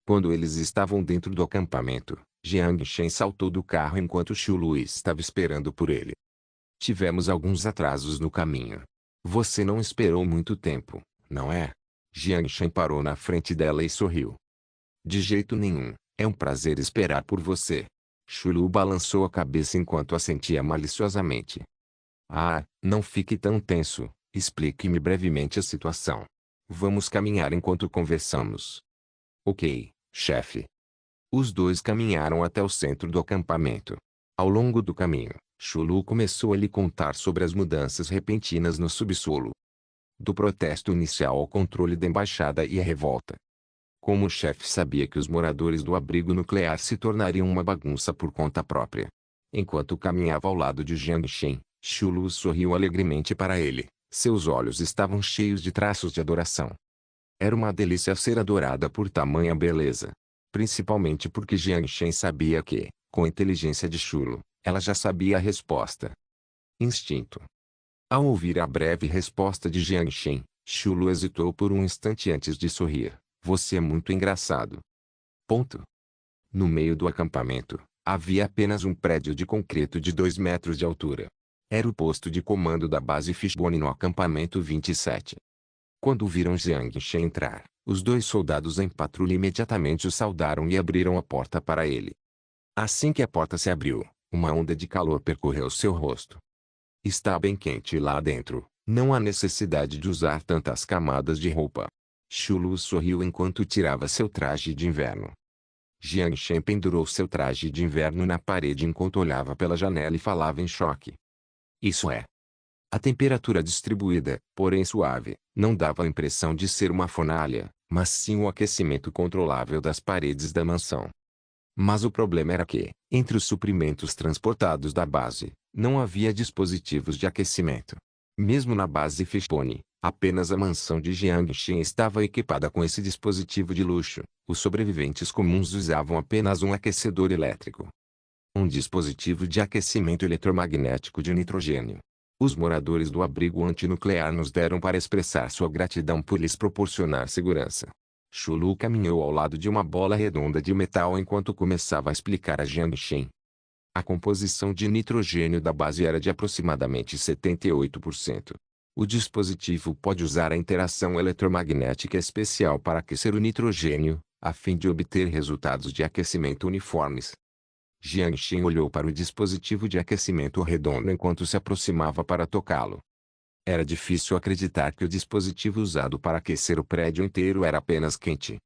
Quando eles estavam dentro do acampamento, Jiang Shen saltou do carro enquanto Chulu estava esperando por ele. Tivemos alguns atrasos no caminho. Você não esperou muito tempo, não é? Jiang Shen parou na frente dela e sorriu. De jeito nenhum, é um prazer esperar por você. Chulu balançou a cabeça enquanto assentia maliciosamente. Não fique tão tenso, explique-me brevemente a situação. Vamos caminhar enquanto conversamos. Ok, chefe. Os dois caminharam até o centro do acampamento. Ao longo do caminho, Chulu começou a lhe contar sobre as mudanças repentinas no subsolo. Do protesto inicial ao controle da embaixada e a revolta. Como o chefe sabia que os moradores do abrigo nuclear se tornariam uma bagunça por conta própria. Enquanto caminhava ao lado de Jiang Shen, Chulu sorriu alegremente para ele. Seus olhos estavam cheios de traços de adoração. Era uma delícia ser adorada por tamanha beleza. Principalmente porque Jiang Shen sabia que, com a inteligência de Chulu, ela já sabia a resposta. Instinto. Ao ouvir a breve resposta de Jiang Shen, Chulu hesitou por um instante antes de sorrir. Você é muito engraçado. Ponto. No meio do acampamento, havia apenas um prédio de concreto de 2 metros de altura. Era o posto de comando da base Fishbone no acampamento 27. Quando viram Jiang Shen entrar, Os dois soldados em patrulha imediatamente o saudaram e abriram a porta para ele. Assim que a porta se abriu, uma onda de calor percorreu seu rosto. Está bem quente lá dentro, não há necessidade de usar tantas camadas de roupa. Chulu sorriu enquanto tirava seu traje de inverno. Jiang Shen pendurou seu traje de inverno na parede enquanto olhava pela janela e falava em choque. Isso é. A temperatura distribuída, porém suave, não dava a impressão de ser uma fornalha, mas sim o aquecimento controlável das paredes da mansão. Mas o problema era que, entre os suprimentos transportados da base, não havia dispositivos de aquecimento. Mesmo na base Fishbone, apenas a mansão de Jiang Shen estava equipada com esse dispositivo de luxo. Os sobreviventes comuns usavam apenas um aquecedor elétrico. Um dispositivo de aquecimento eletromagnético de nitrogênio. Os moradores do abrigo antinuclear nos deram para expressar sua gratidão por lhes proporcionar segurança. Chulu caminhou ao lado de uma bola redonda de metal enquanto começava a explicar a Jiang Shen. A composição de nitrogênio da base era de aproximadamente 78%. O dispositivo pode usar a interação eletromagnética especial para aquecer o nitrogênio, a fim de obter resultados de aquecimento uniformes. Jiang Shen olhou para o dispositivo de aquecimento redondo enquanto se aproximava para tocá-lo. Era difícil acreditar que o dispositivo usado para aquecer o prédio inteiro era apenas quente.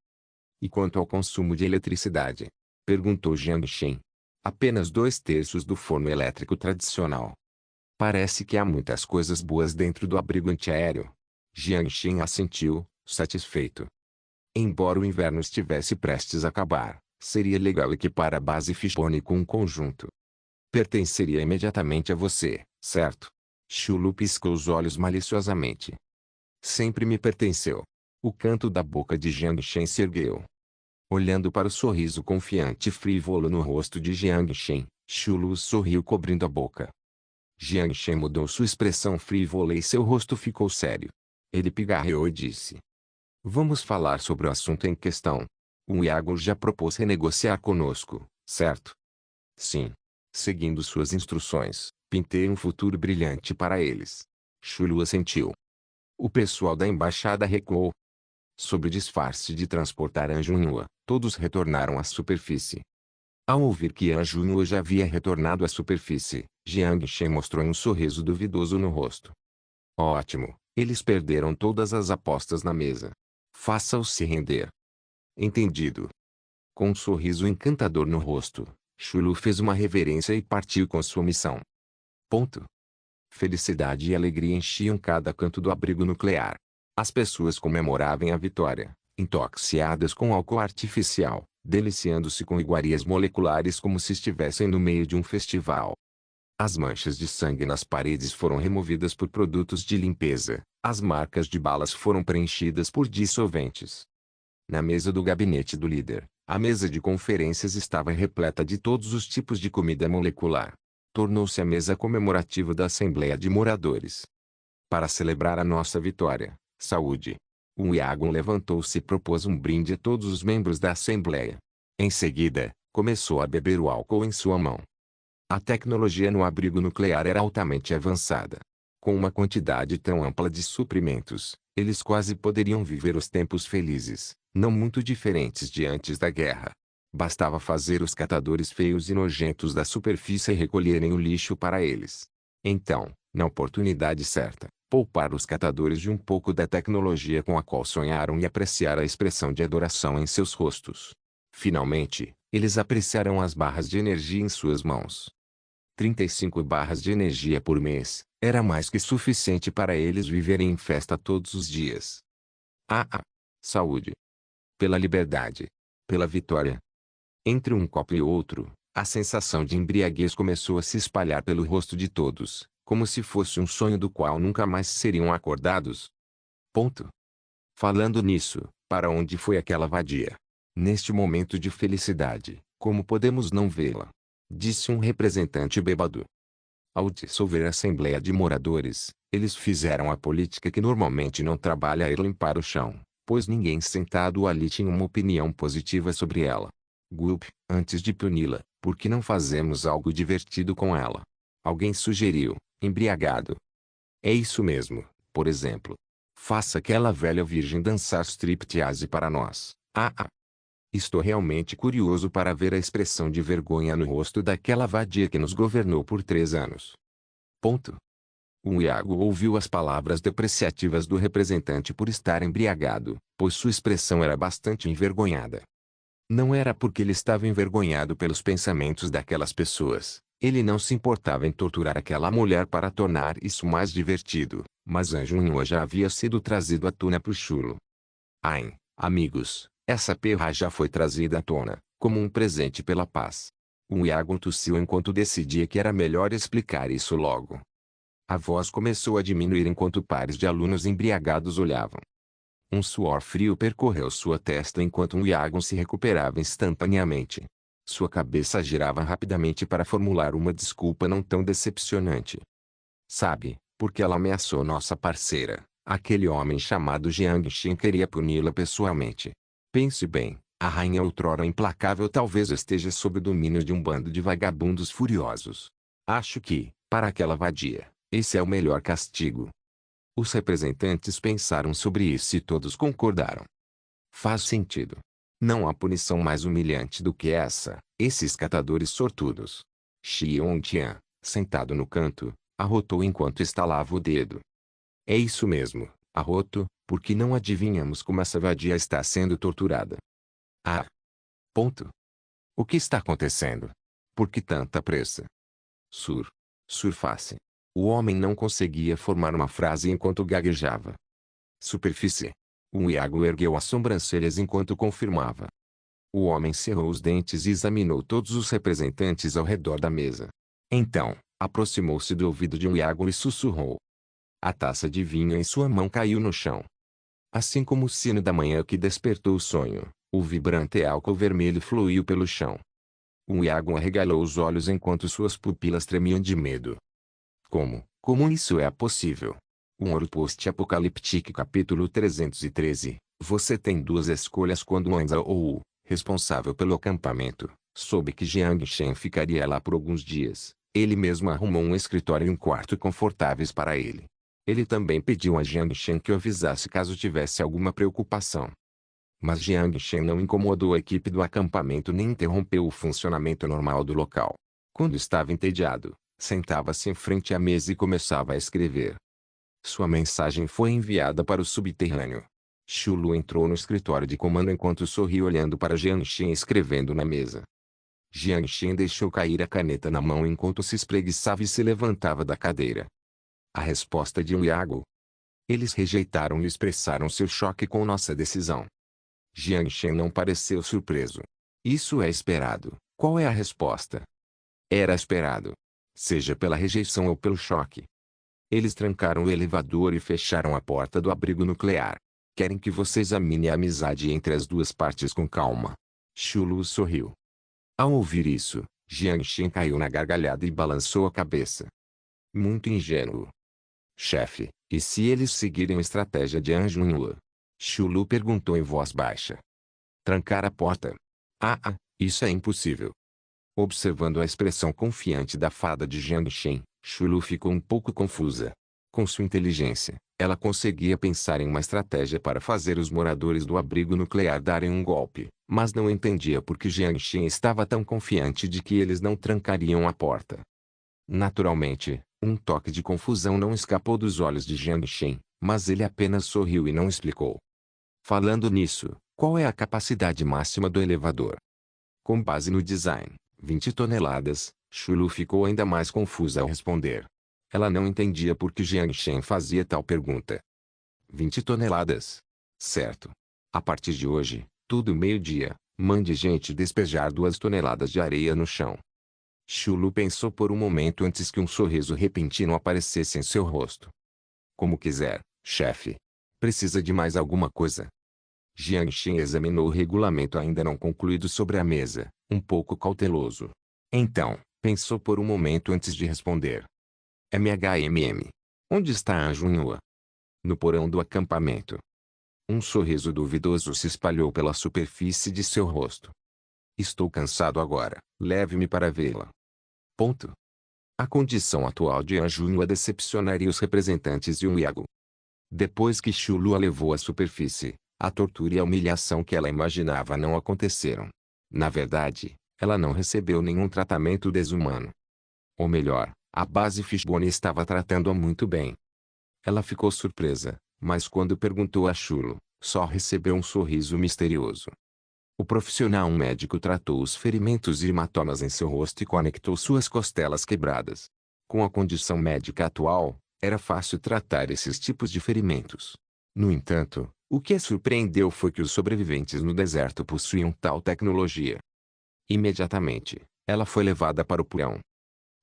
E quanto ao consumo de eletricidade? Perguntou Jiang Shen. Apenas 2/3 do forno elétrico tradicional. Parece que há muitas coisas boas dentro do abrigo antiaéreo. Jiang Shen assentiu, satisfeito. Embora o inverno estivesse prestes a acabar, seria legal equipar a base Fishbone com um conjunto. Pertenceria imediatamente a você, certo? Chulu piscou os olhos maliciosamente. Sempre me pertenceu. O canto da boca de Jiang Shen se ergueu. Olhando para o sorriso confiante e frívolo no rosto de Jiang Shen, Chulu sorriu cobrindo a boca. Jiang Shen mudou sua expressão frívola e seu rosto ficou sério. Ele pigarreou e disse: Vamos falar sobre o assunto em questão. O Iago já propôs renegociar conosco, certo? Sim. Seguindo suas instruções, pintei um futuro brilhante para eles. Chulu assentiu. O pessoal da embaixada recuou. Sob o disfarce de transportar Anjunhua, todos retornaram à superfície. Ao ouvir que Anjunhua já havia retornado à superfície, Jiang Shen mostrou um sorriso duvidoso no rosto. Ótimo, eles perderam todas as apostas na mesa. Faça-os se render. Entendido. Com um sorriso encantador no rosto, Chulu fez uma reverência e partiu com sua missão. Ponto. Felicidade e alegria enchiam cada canto do abrigo nuclear. As pessoas comemoravam a vitória, intoxicadas com álcool artificial, deliciando-se com iguarias moleculares como se estivessem no meio de um festival. As manchas de sangue nas paredes foram removidas por produtos de limpeza, as marcas de balas foram preenchidas por dissolventes. Na mesa do gabinete do líder, a mesa de conferências estava repleta de todos os tipos de comida molecular. Tornou-se a mesa comemorativa da Assembleia de Moradores. Para celebrar a nossa vitória, saúde. O Iagon levantou-se e propôs um brinde a todos os membros da Assembleia. Em seguida, começou a beber o álcool em sua mão. A tecnologia no abrigo nuclear era altamente avançada. Com uma quantidade tão ampla de suprimentos, eles quase poderiam viver os tempos felizes, não muito diferentes de antes da guerra. Bastava fazer os catadores feios e nojentos da superfície recolherem o lixo para eles. Então, na oportunidade certa, poupar os catadores de um pouco da tecnologia com a qual sonharam e apreciar a expressão de adoração em seus rostos. Finalmente, eles apreciaram as barras de energia em suas mãos. 35 barras de energia por mês, era mais que suficiente para eles viverem em festa todos os dias. Saúde. Pela liberdade. Pela vitória. Entre um copo e outro, a sensação de embriaguez começou a se espalhar pelo rosto de todos, como se fosse um sonho do qual nunca mais seriam acordados. Ponto. Falando nisso, para onde foi aquela vadia? Neste momento de felicidade, como podemos não vê-la? Disse um representante bêbado. Ao dissolver a Assembleia de Moradores, eles fizeram a política que normalmente não trabalha a ir limpar o chão, pois ninguém sentado ali tinha uma opinião positiva sobre ela. Gulp, antes de puni-la, por que não fazemos algo divertido com ela? Alguém sugeriu, embriagado. É isso mesmo, por exemplo. Faça aquela velha virgem dançar striptease para nós. Ah, ah. Estou realmente curioso para ver a expressão de vergonha no rosto daquela vadia que nos governou por 3 anos. Ponto. O Iago ouviu as palavras depreciativas do representante por estar embriagado, pois sua expressão era bastante envergonhada. Não era porque ele estava envergonhado pelos pensamentos daquelas pessoas. Ele não se importava em torturar aquela mulher para tornar isso mais divertido, mas Anjo Nhua já havia sido trazido à tona por Chulo. Ai, amigos, essa perra já foi trazida à tona, como um presente pela paz. O Iago tossiu enquanto decidia que era melhor explicar isso logo. A voz começou a diminuir enquanto pares de alunos embriagados olhavam. Um suor frio percorreu sua testa enquanto Iago se recuperava instantaneamente. Sua cabeça girava rapidamente para formular uma desculpa não tão decepcionante. Sabe, porque ela ameaçou nossa parceira. Aquele homem chamado Jiang Xin queria puni-la pessoalmente. Pense bem, a rainha outrora implacável talvez esteja sob o domínio de um bando de vagabundos furiosos. Acho que, para aquela vadia, esse é o melhor castigo. Os representantes pensaram sobre isso e todos concordaram. Faz sentido. Não há punição mais humilhante do que essa. Esses catadores sortudos. Xiong-tian, sentado no canto, arrotou enquanto estalava o dedo. É isso mesmo, arroto, porque não adivinhamos como essa vadia está sendo torturada. Ah! Ponto. O que está acontecendo? Por que tanta pressa? Surface. O homem não conseguia formar uma frase enquanto gaguejava. Superfície. O Iago ergueu as sobrancelhas enquanto confirmava. O homem cerrou os dentes e examinou todos os representantes ao redor da mesa. Então, aproximou-se do ouvido de Iago e sussurrou. A taça de vinho em sua mão caiu no chão. Assim como o sino da manhã que despertou o sonho, o vibrante álcool vermelho fluiu pelo chão. O Iago arregalou os olhos enquanto suas pupilas tremiam de medo. Como isso é possível? Um Ouro Post-Apocalíptico capítulo 313. Você tem duas escolhas quando Wanza ou responsável pelo acampamento, soube que Jiang Shen ficaria lá por alguns dias. Ele mesmo arrumou um escritório e um quarto confortáveis para ele. Ele também pediu a Jiang Shen que o avisasse caso tivesse alguma preocupação. Mas Jiang Shen não incomodou a equipe do acampamento nem interrompeu o funcionamento normal do local. Quando estava entediado, sentava-se em frente à mesa e começava a escrever. Sua mensagem foi enviada para o subterrâneo. Chulu entrou no escritório de comando enquanto sorriu olhando para Jiangxin escrevendo na mesa. Jiangxin deixou cair a caneta na mão enquanto se espreguiçava e se levantava da cadeira. A resposta de Iago. Eles rejeitaram e expressaram seu choque com nossa decisão. Jiangxin não pareceu surpreso. Isso é esperado. Qual é a resposta? Era esperado. Seja pela rejeição ou pelo choque. Eles trancaram o elevador e fecharam a porta do abrigo nuclear. Querem que você examine a amizade entre as duas partes com calma. Chulu sorriu. Ao ouvir isso, Jiangxin caiu na gargalhada e balançou a cabeça. Muito ingênuo. Chefe, e se eles seguirem a estratégia de Anjo Nhua? Chulu perguntou em voz baixa. Trancar a porta? Isso é impossível. Observando a expressão confiante da fada de Jiangxin, Chulu ficou um pouco confusa. Com sua inteligência, ela conseguia pensar em uma estratégia para fazer os moradores do abrigo nuclear darem um golpe, mas não entendia por que Jiangxin estava tão confiante de que eles não trancariam a porta. Naturalmente, um toque de confusão não escapou dos olhos de Jiangxin, mas ele apenas sorriu e não explicou. Falando nisso, qual é a capacidade máxima do elevador? Com base no design, 20 toneladas, Chulu ficou ainda mais confusa ao responder. Ela não entendia por que Jiangxin fazia tal pergunta. 20 toneladas. Certo. A partir de hoje, tudo meio-dia, mande gente despejar 2 toneladas de areia no chão. Chulu pensou por um momento antes que um sorriso repentino aparecesse em seu rosto. Como quiser, chefe. Precisa de mais alguma coisa? Jiangxin examinou o regulamento ainda não concluído sobre a mesa, um pouco cauteloso. Então, pensou por um momento antes de responder. MHMM. Onde está Anjo Nhua? No porão do acampamento. Um sorriso duvidoso se espalhou pela superfície de seu rosto. Estou cansado agora, leve-me para vê-la. Ponto. A condição atual de Anjo Nhua decepcionaria os representantes de Iago. Depois que Xulu a levou à superfície, a tortura e a humilhação que ela imaginava não aconteceram. Na verdade, ela não recebeu nenhum tratamento desumano. Ou melhor, a base Fishbone estava tratando-a muito bem. Ela ficou surpresa, mas quando perguntou a Xulu, só recebeu um sorriso misterioso. O profissional médico tratou os ferimentos e hematomas em seu rosto e conectou suas costelas quebradas. Com a condição médica atual, era fácil tratar esses tipos de ferimentos. No entanto, o que a surpreendeu foi que os sobreviventes no deserto possuíam tal tecnologia. Imediatamente, ela foi levada para o porão.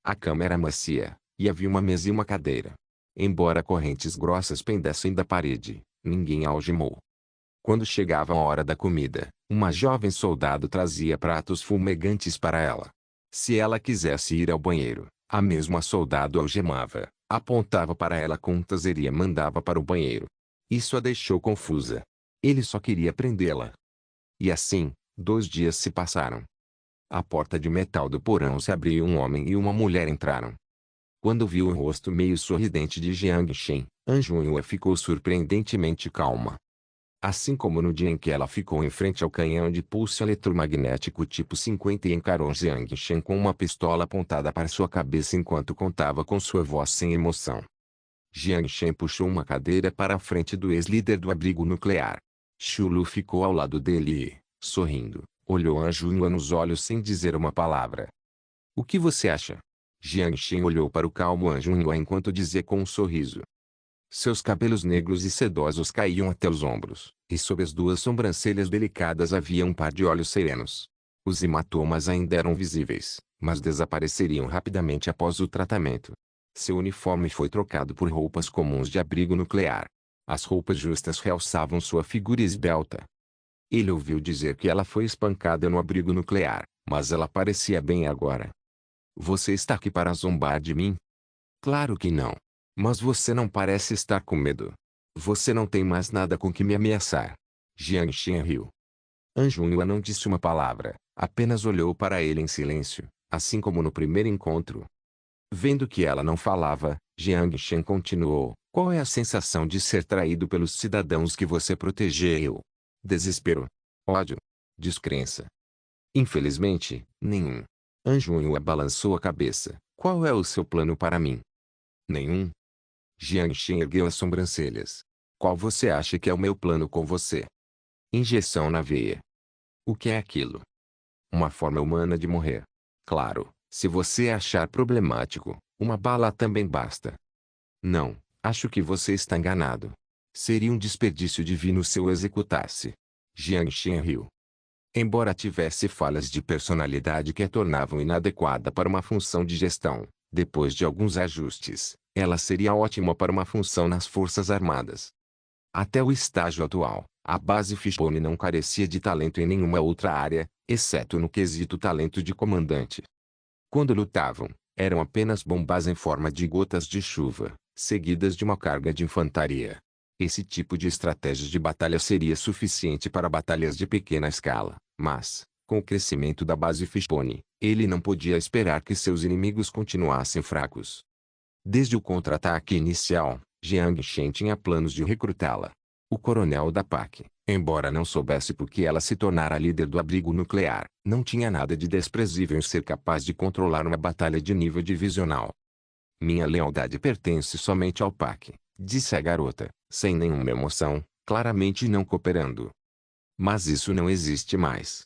A cama era macia, e havia uma mesa e uma cadeira. Embora correntes grossas pendessem da parede, ninguém a algemou. Quando chegava a hora da comida, uma jovem soldado trazia pratos fumegantes para ela. Se ela quisesse ir ao banheiro, a mesma soldado algemava, apontava para ela com um taser e a mandava para o banheiro. Isso a deixou confusa. Ele só queria prendê-la. E assim, 2 dias se passaram. A porta de metal do porão se abriu e um homem e uma mulher entraram. Quando viu o rosto meio sorridente de Jiang Shen, Anjunhua ficou surpreendentemente calma. Assim como no dia em que ela ficou em frente ao canhão de pulso eletromagnético tipo 50 e encarou Jiang Shen com uma pistola apontada para sua cabeça enquanto contava com sua voz sem emoção. Jiang Shen puxou uma cadeira para a frente do ex-líder do abrigo nuclear. Xulu ficou ao lado dele e, sorrindo, olhou Anjunhua nos olhos sem dizer uma palavra. "O que você acha?" Jiang Shen olhou para o calmo Anjunhua enquanto dizia com um sorriso. Seus cabelos negros e sedosos caíam até os ombros, e sob as 2 sobrancelhas delicadas havia um par de olhos serenos. Os hematomas ainda eram visíveis, mas desapareceriam rapidamente após o tratamento. Seu uniforme foi trocado por roupas comuns de abrigo nuclear. As roupas justas realçavam sua figura esbelta. Ele ouviu dizer que ela foi espancada no abrigo nuclear, mas ela parecia bem agora. "Você está aqui para zombar de mim?" "Claro que não. Mas você não parece estar com medo. Você não tem mais nada com que me ameaçar." Jiang Shen riu. Anjunhua não disse uma palavra, apenas olhou para ele em silêncio, assim como no primeiro encontro. Vendo que ela não falava, Jiang Shen continuou: "Qual é a sensação de ser traído pelos cidadãos que você protegeu?" "Desespero. Ódio. Descrença." "Infelizmente, nenhum." Anjunhua balançou a cabeça. "Qual é o seu plano para mim?" "Nenhum." Jiang Shen ergueu as sobrancelhas. "Qual você acha que é o meu plano com você?" "Injeção na veia." "O que é aquilo?" "Uma forma humana de morrer." "Claro, se você achar problemático, uma bala também basta." "Não, acho que você está enganado. Seria um desperdício divino se eu executasse." Jiang Shen riu. Embora tivesse falhas de personalidade que a tornavam inadequada para uma função de gestão, depois de alguns ajustes, ela seria ótima para uma função nas Forças Armadas. Até o estágio atual, a base Fishbone não carecia de talento em nenhuma outra área, exceto no quesito talento de comandante. Quando lutavam, eram apenas bombas em forma de gotas de chuva, seguidas de uma carga de infantaria. Esse tipo de estratégia de batalha seria suficiente para batalhas de pequena escala, mas, com o crescimento da base Fishbone, ele não podia esperar que seus inimigos continuassem fracos. Desde o contra-ataque inicial, Jiang Shen tinha planos de recrutá-la. O coronel da PAC, embora não soubesse por que ela se tornara líder do abrigo nuclear, não tinha nada de desprezível em ser capaz de controlar uma batalha de nível divisional. "Minha lealdade pertence somente ao PAC", disse a garota, sem nenhuma emoção, claramente não cooperando. "Mas isso não existe mais."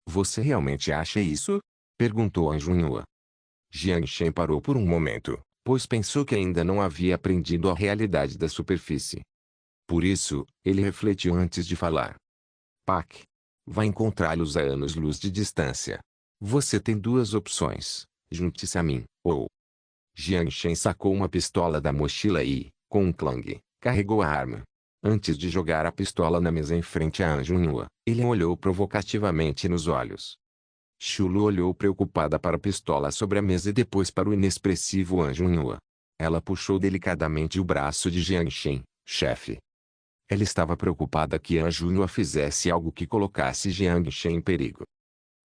"Você realmente acha isso?" perguntou Anjunhua. Jiang Shen parou por um momento, pois pensou que ainda não havia aprendido a realidade da superfície. Por isso, ele refletiu antes de falar. "PAC. Vai encontrá-los a anos-luz de distância. Você tem 2 opções: junte-se a mim, ou..." Jiang Shen sacou uma pistola da mochila e, com um clang, carregou a arma. Antes de jogar a pistola na mesa em frente a Anjunhua, ele olhou provocativamente nos olhos. Xulu olhou preocupada para a pistola sobre a mesa e depois para o inexpressivo Anjunhua. Ela puxou delicadamente o braço de Jiang Shen. "Chefe." Ela estava preocupada que Anjunhua fizesse algo que colocasse Jiang Shen em perigo.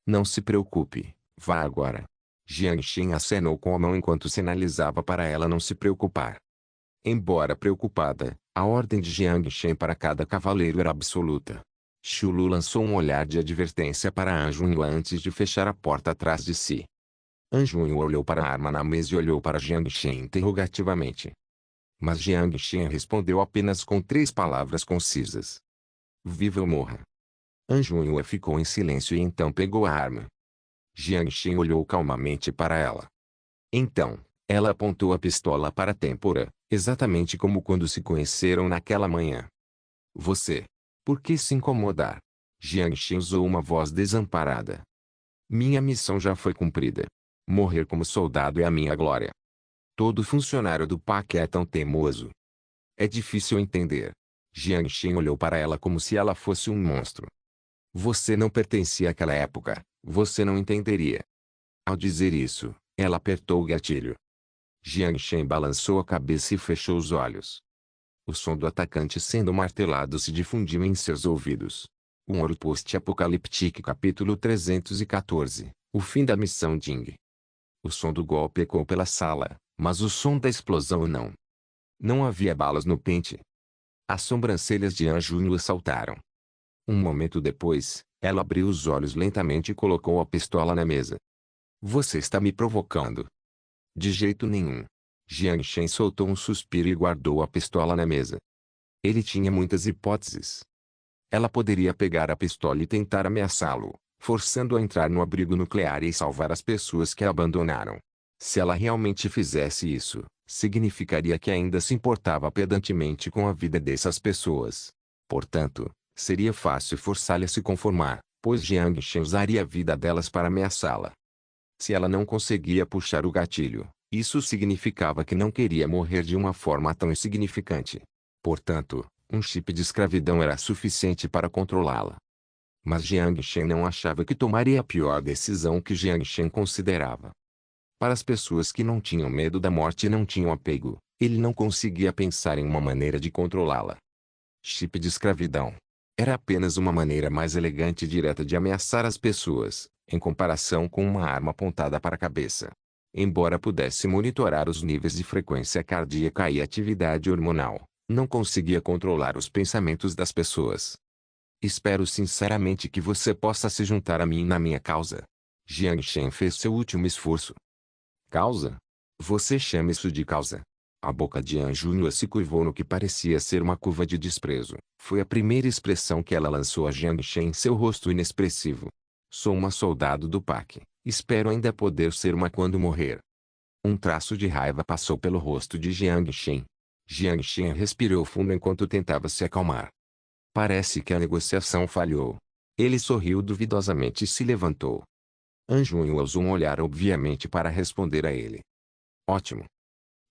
"Não se preocupe, vá agora." Jiang Shen acenou com a mão enquanto sinalizava para ela não se preocupar. Embora preocupada, a ordem de Jiang Shen para cada cavaleiro era absoluta. Shulu lançou um olhar de advertência para Anjunyu antes de fechar a porta atrás de si. Anjunyu olhou para a arma na mesa e olhou para Jiang Shen interrogativamente. Mas Jiang Shen respondeu apenas com 3 palavras concisas. Viva ou morra. Anjunyu ficou em silêncio e então pegou a arma. Jiang Shen olhou calmamente para ela. Então, ela apontou a pistola para a têmpora, exatamente como quando se conheceram naquela manhã. Você. Por que se incomodar? Jiang Shen usou uma voz desamparada. Minha missão já foi cumprida. Morrer como soldado é a minha glória. Todo funcionário do PAC é tão teimoso. É difícil entender. Jiang Shen olhou para ela como se ela fosse um monstro. Você não pertencia àquela época, você não entenderia. Ao dizer isso, ela apertou o gatilho. Jiang Shen balançou a cabeça e fechou os olhos. O som do atacante sendo martelado se difundiu em seus ouvidos. Um Ouro Post-Apocalíptico capítulo 314, o fim da missão Ding. O som do golpe ecoou pela sala, mas o som da explosão não. Não havia balas no pente. As sobrancelhas de Anjunyu saltaram. Um momento depois, ela abriu os olhos lentamente e colocou a pistola na mesa. Você está me provocando. De jeito nenhum. Jiang Shen soltou um suspiro e guardou a pistola na mesa. Ele tinha muitas hipóteses. Ela poderia pegar a pistola e tentar ameaçá-lo, forçando-o a entrar no abrigo nuclear e salvar as pessoas que a abandonaram. Se ela realmente fizesse isso, significaria que ainda se importava pedantemente com a vida dessas pessoas. Portanto, seria fácil forçá-la a se conformar, pois Jiang Shen usaria a vida delas para ameaçá-la. Se ela não conseguia puxar o gatilho, isso significava que não queria morrer de uma forma tão insignificante. Portanto, um chip de escravidão era suficiente para controlá-la. Mas Jiang Shen não achava que tomaria a pior decisão que Jiang Shen considerava. Para as pessoas que não tinham medo da morte e não tinham apego, ele não conseguia pensar em uma maneira de controlá-la. Chip de escravidão. Era apenas uma maneira mais elegante e direta de ameaçar as pessoas, em comparação com uma arma apontada para a cabeça. Embora pudesse monitorar os níveis de frequência cardíaca e atividade hormonal, não conseguia controlar os pensamentos das pessoas. Espero sinceramente que você possa se juntar a mim na minha causa. Jiang Shen fez seu último esforço. Causa? Você chama isso de causa? A boca de Anjunyu se curvou no que parecia ser uma curva de desprezo. Foi a primeira expressão que ela lançou a Jiang Shen em seu rosto inexpressivo. Sou uma soldado do PAC. Espero ainda poder ser uma quando morrer. Um traço de raiva passou pelo rosto de Jiang Shen. Jiang Shen respirou fundo enquanto tentava se acalmar. Parece que a negociação falhou. Ele sorriu duvidosamente e se levantou. Anjunyu usou um olhar obviamente para responder a ele. Ótimo.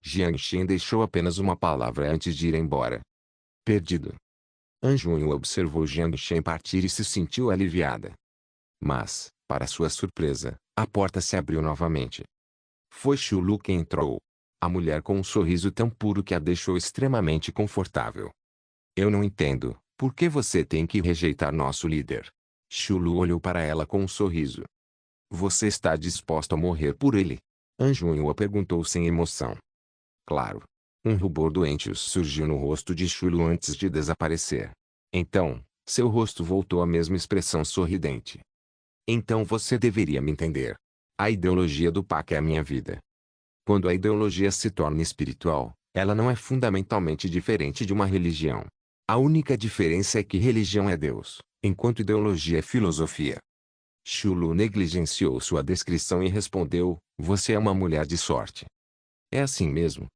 Jiang Shen deixou apenas uma palavra antes de ir embora. Perdido. Anjunyu observou Jiang Shen partir e se sentiu aliviada. Mas, para sua surpresa, a porta se abriu novamente. Foi Shulu quem entrou. A mulher com um sorriso tão puro que a deixou extremamente confortável. Eu não entendo, por que você tem que rejeitar nosso líder? Shulu olhou para ela com um sorriso. Você está disposto a morrer por ele? Anjunyu a perguntou sem emoção. Claro. Um rubor doente surgiu no rosto de Shulu antes de desaparecer. Então, seu rosto voltou à mesma expressão sorridente. Então você deveria me entender. A ideologia do PAC é a minha vida. Quando a ideologia se torna espiritual, ela não é fundamentalmente diferente de uma religião. A única diferença é que religião é Deus, enquanto ideologia é filosofia. Shulu negligenciou sua descrição e respondeu, você é uma mulher de sorte. É assim mesmo?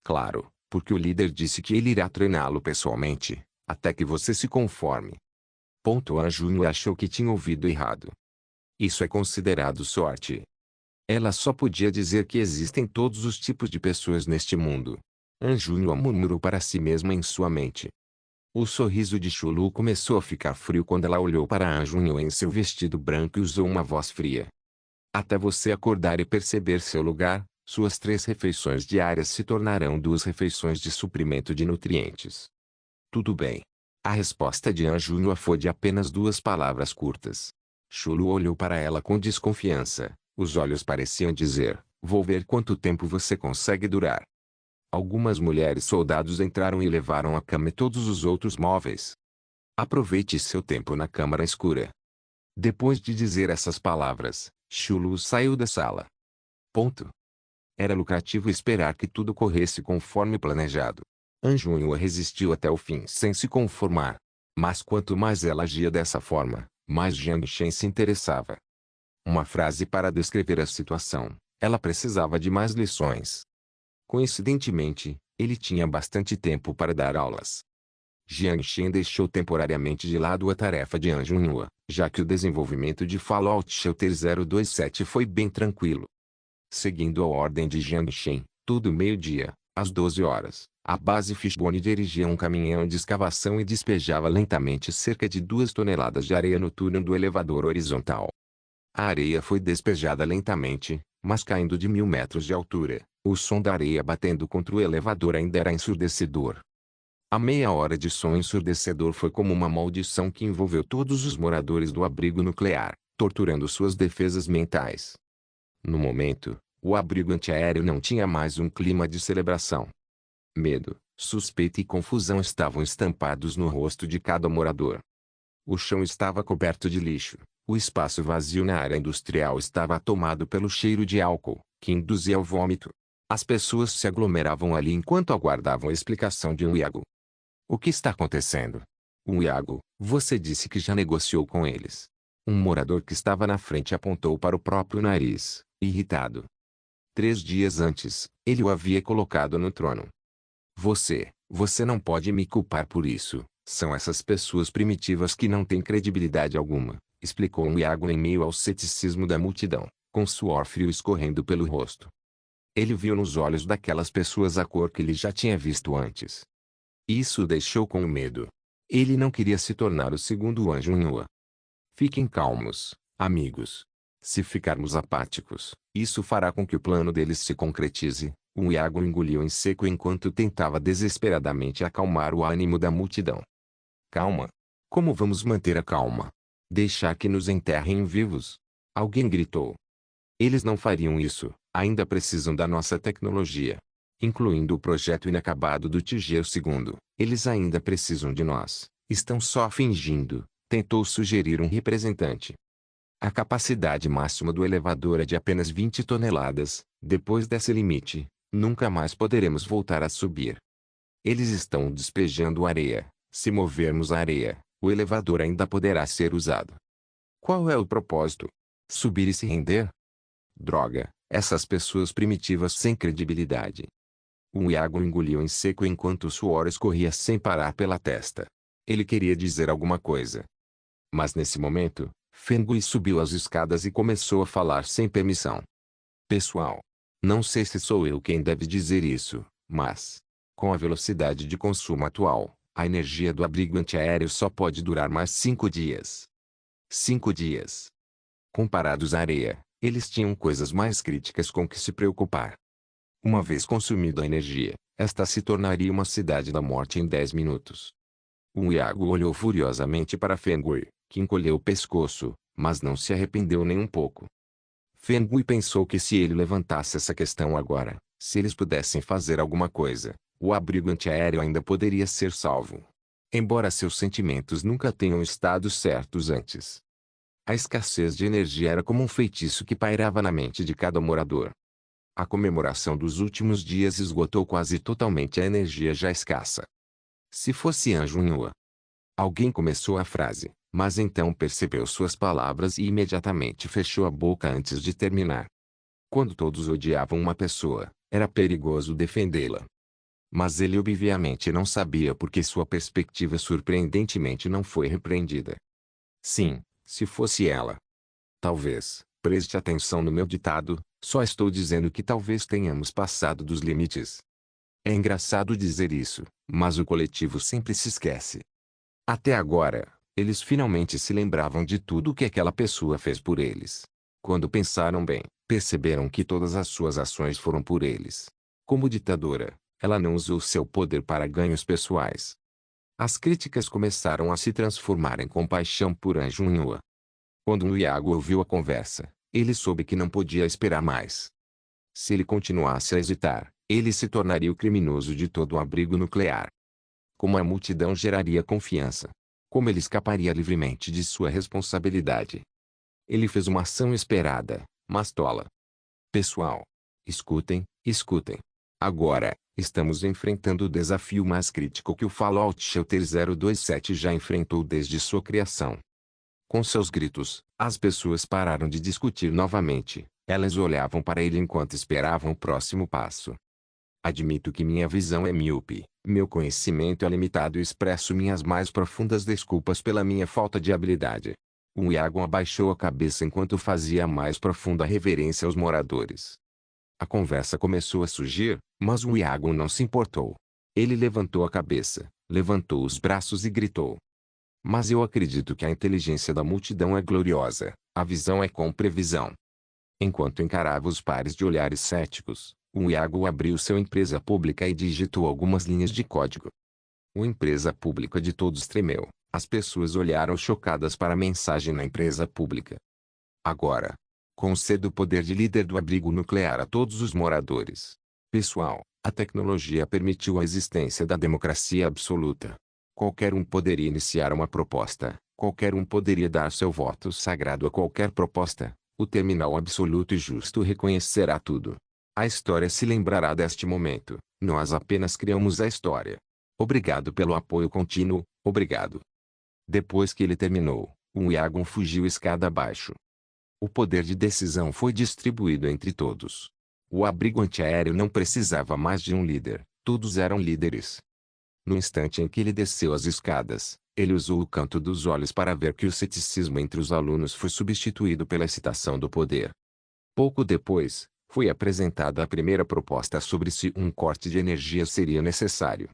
Claro, porque o líder disse que ele irá treiná-lo pessoalmente, até que você se conforme. Anjunyu achou que tinha ouvido errado. Isso é considerado sorte. Ela só podia dizer que existem todos os tipos de pessoas neste mundo. Anjunyu murmurou para si mesma em sua mente. O sorriso de Shulu começou a ficar frio quando ela olhou para Anjunyu em seu vestido branco e usou uma voz fria. Até você acordar e perceber seu lugar, suas 3 refeições diárias se tornarão 2 refeições de suprimento de nutrientes. Tudo bem. A resposta de Anjunyu foi de apenas 2 palavras curtas. Shulu olhou para ela com desconfiança. Os olhos pareciam dizer, vou ver quanto tempo você consegue durar. Algumas mulheres soldados entraram e levaram a cama e todos os outros móveis. Aproveite seu tempo na câmara escura. Depois de dizer essas palavras, Chulu saiu da sala. Ponto. Era lucrativo esperar que tudo corresse conforme planejado. Anjunhua resistiu até o fim sem se conformar. Mas quanto mais ela agia dessa forma, mais Jiang Shen se interessava. Uma frase para descrever a situação. Ela precisava de mais lições. Coincidentemente, ele tinha bastante tempo para dar aulas. Jiang Shen deixou temporariamente de lado a tarefa de Anjunhua, já que o desenvolvimento de Fallout Shelter 027 foi bem tranquilo. Seguindo a ordem de Jiang Shen, todo meio-dia, às 12 horas, a base Fishbone dirigia um caminhão de escavação e despejava lentamente cerca de 2 toneladas de areia no túnel do elevador horizontal. A areia foi despejada lentamente, mas caindo de 1000 metros de altura. O som da areia batendo contra o elevador ainda era ensurdecedor. A meia hora de som ensurdecedor foi como uma maldição que envolveu todos os moradores do abrigo nuclear, torturando suas defesas mentais. No momento, o abrigo antiaéreo não tinha mais um clima de celebração. Medo, suspeita e confusão estavam estampados no rosto de cada morador. O chão estava coberto de lixo. O espaço vazio na área industrial estava tomado pelo cheiro de álcool, que induzia ao vômito. As pessoas se aglomeravam ali enquanto aguardavam a explicação de Iago. O que está acontecendo? Iago, você disse que já negociou com eles. Um morador que estava na frente apontou para o próprio nariz, irritado. 3 dias antes, ele o havia colocado no trono. Você não pode me culpar por isso. São essas pessoas primitivas que não têm credibilidade alguma, explicou Iago em meio ao ceticismo da multidão, com suor frio escorrendo pelo rosto. Ele viu nos olhos daquelas pessoas a cor que ele já tinha visto antes. Isso o deixou com medo. Ele não queria se tornar o segundo Anjunhua. Fiquem calmos, amigos. Se ficarmos apáticos, isso fará com que o plano deles se concretize. Iago engoliu em seco enquanto tentava desesperadamente acalmar o ânimo da multidão. Calma. Como vamos manter a calma? Deixar que nos enterrem vivos? Alguém gritou. Eles não fariam isso, ainda precisam da nossa tecnologia. Incluindo o projeto inacabado do Tiger II, eles ainda precisam de nós. Estão só fingindo, tentou sugerir um representante. A capacidade máxima do elevador é de apenas 20 toneladas, depois desse limite, nunca mais poderemos voltar a subir. Eles estão despejando areia. Se movermos a areia, o elevador ainda poderá ser usado. Qual é o propósito? Subir e se render? Droga, essas pessoas primitivas sem credibilidade. Iago engoliu em seco enquanto o suor escorria sem parar pela testa. Ele queria dizer alguma coisa. Mas nesse momento, Fengui subiu as escadas e começou a falar sem permissão. Pessoal, não sei se sou eu quem deve dizer isso, mas, com a velocidade de consumo atual, a energia do abrigo antiaéreo só pode durar mais 5 dias. 5 dias. Comparados à areia, eles tinham coisas mais críticas com que se preocupar. Uma vez consumida a energia, esta se tornaria uma cidade da morte em 10 minutos. Iago olhou furiosamente para Fengui, que encolheu o pescoço, mas não se arrependeu nem um pouco. Fengui pensou que se ele levantasse essa questão agora, se eles pudessem fazer alguma coisa, o abrigo antiaéreo ainda poderia ser salvo. Embora seus sentimentos nunca tenham estado certos antes. A escassez de energia era como um feitiço que pairava na mente de cada morador. A comemoração dos últimos dias esgotou quase totalmente a energia já escassa. Se fosse Anjunhua. Alguém começou a frase, mas então percebeu suas palavras e imediatamente fechou a boca antes de terminar. Quando todos odiavam uma pessoa, era perigoso defendê-la. Mas ele obviamente não sabia porque sua perspectiva surpreendentemente não foi repreendida. Sim, se fosse ela. Talvez, preste atenção no meu ditado, só estou dizendo que talvez tenhamos passado dos limites. É engraçado dizer isso, mas o coletivo sempre se esquece. Até agora, eles finalmente se lembravam de tudo o que aquela pessoa fez por eles. Quando pensaram bem, perceberam que todas as suas ações foram por eles. Como ditadora, ela não usou seu poder para ganhos pessoais. As críticas começaram a se transformar em compaixão por Anjunhua. Quando Iago ouviu a conversa, ele soube que não podia esperar mais. Se ele continuasse a hesitar, Ele se tornaria o criminoso de todo o abrigo nuclear. Como a multidão geraria confiança. Como ele escaparia livremente de sua responsabilidade. Ele fez uma ação esperada, mas tola. Pessoal, escutem, escutem. Agora, estamos enfrentando o desafio mais crítico que o Fallout Shelter 027 já enfrentou desde sua criação. Com seus gritos, as pessoas pararam de discutir novamente. Elas olhavam para ele enquanto esperavam o próximo passo. Admito que minha visão é míope, meu conhecimento é limitado e expresso minhas mais profundas desculpas pela minha falta de habilidade. O Iagon abaixou a cabeça enquanto fazia a mais profunda reverência aos moradores. A conversa começou a surgir, mas o Iagon não se importou. Ele levantou a cabeça, levantou os braços e gritou. Mas eu acredito que a inteligência da multidão é gloriosa, a visão é com previsão. Enquanto encarava os pares de olhares céticos, o Iago abriu sua empresa pública e digitou algumas linhas de código. A empresa pública de todos tremeu. As pessoas olharam chocadas para a mensagem na empresa pública. Agora, conceda o poder de líder do abrigo nuclear a todos os moradores. Pessoal, a tecnologia permitiu a existência da democracia absoluta. Qualquer um poderia iniciar uma proposta, qualquer um poderia dar seu voto sagrado a qualquer proposta. O terminal absoluto e justo reconhecerá tudo. A história se lembrará deste momento. Nós apenas criamos a história. Obrigado pelo apoio contínuo, obrigado. Depois que ele terminou, o Iagon fugiu escada abaixo. O poder de decisão foi distribuído entre todos. O abrigo antiaéreo não precisava mais de um líder, todos eram líderes. No instante em que ele desceu as escadas, ele usou o canto dos olhos para ver que o ceticismo entre os alunos foi substituído pela excitação do poder. Pouco depois, foi apresentada a primeira proposta sobre se um corte de energia seria necessário.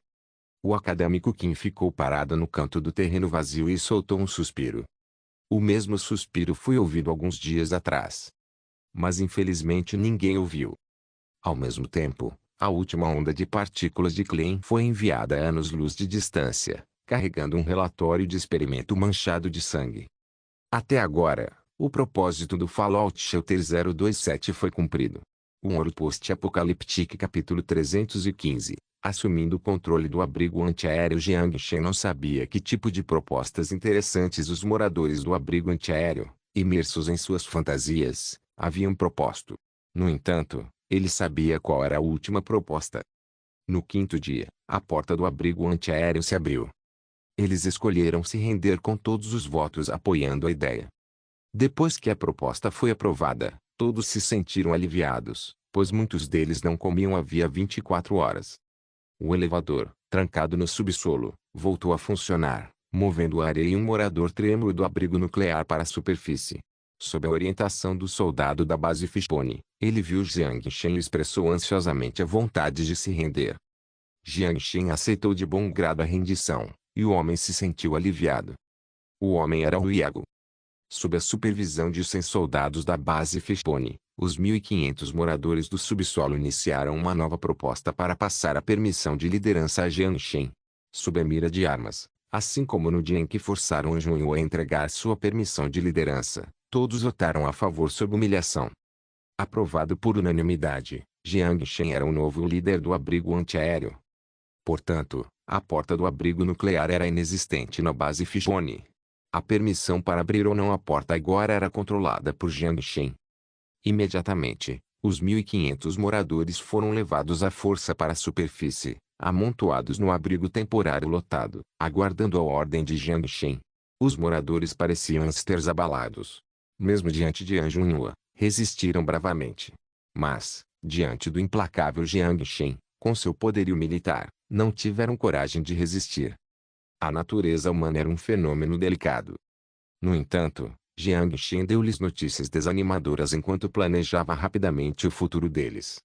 O acadêmico Kim ficou parado no canto do terreno vazio e soltou um suspiro. O mesmo suspiro foi ouvido alguns dias atrás. Mas infelizmente ninguém ouviu. Ao mesmo tempo, a última onda de partículas de Klein foi enviada a anos-luz de distância, carregando um relatório de experimento manchado de sangue. Até agora, o propósito do Fallout Shelter 027 foi cumprido. Um ouro post-apocalíptico capítulo 315. Assumindo o controle do abrigo antiaéreo, Jiang Shen não sabia que tipo de propostas interessantes os moradores do abrigo antiaéreo, imersos em suas fantasias, haviam proposto. No entanto, ele sabia qual era a última proposta. No quinto dia, a porta do abrigo antiaéreo se abriu. Eles escolheram se render com todos os votos apoiando a ideia. Depois que a proposta foi aprovada, todos se sentiram aliviados, pois muitos deles não comiam havia 24 horas. O elevador, trancado no subsolo, voltou a funcionar, movendo a areia e um morador trêmulo do abrigo nuclear para a superfície. Sob a orientação do soldado da base Fishbone, ele viu Jiang Shen e expressou ansiosamente a vontade de se render. Jiang Shen aceitou de bom grado a rendição, e o homem se sentiu aliviado. O homem era o Iago. Sob a supervisão de 100 soldados da base Fishbone, os 1.500 moradores do subsolo iniciaram uma nova proposta para passar a permissão de liderança a Jiang Shen. Sob a mira de armas, assim como no dia em que forçaram Junho a entregar sua permissão de liderança, todos votaram a favor sob humilhação. Aprovado por unanimidade, Jiang Shen era o novo líder do abrigo antiaéreo. Portanto, a porta do abrigo nuclear era inexistente na base Fishbone. A permissão para abrir ou não a porta agora era controlada por Jiang Shen. Imediatamente, os 1.500 moradores foram levados à força para a superfície, amontoados no abrigo temporário lotado, aguardando a ordem de Jiang Shen. Os moradores pareciam estar abalados. Mesmo diante de Anjunhua, resistiram bravamente. Mas, diante do implacável Jiang Shen, com seu poderio militar, não tiveram coragem de resistir. A natureza humana era um fenômeno delicado. No entanto, Jiang Shen deu-lhes notícias desanimadoras enquanto planejava rapidamente o futuro deles.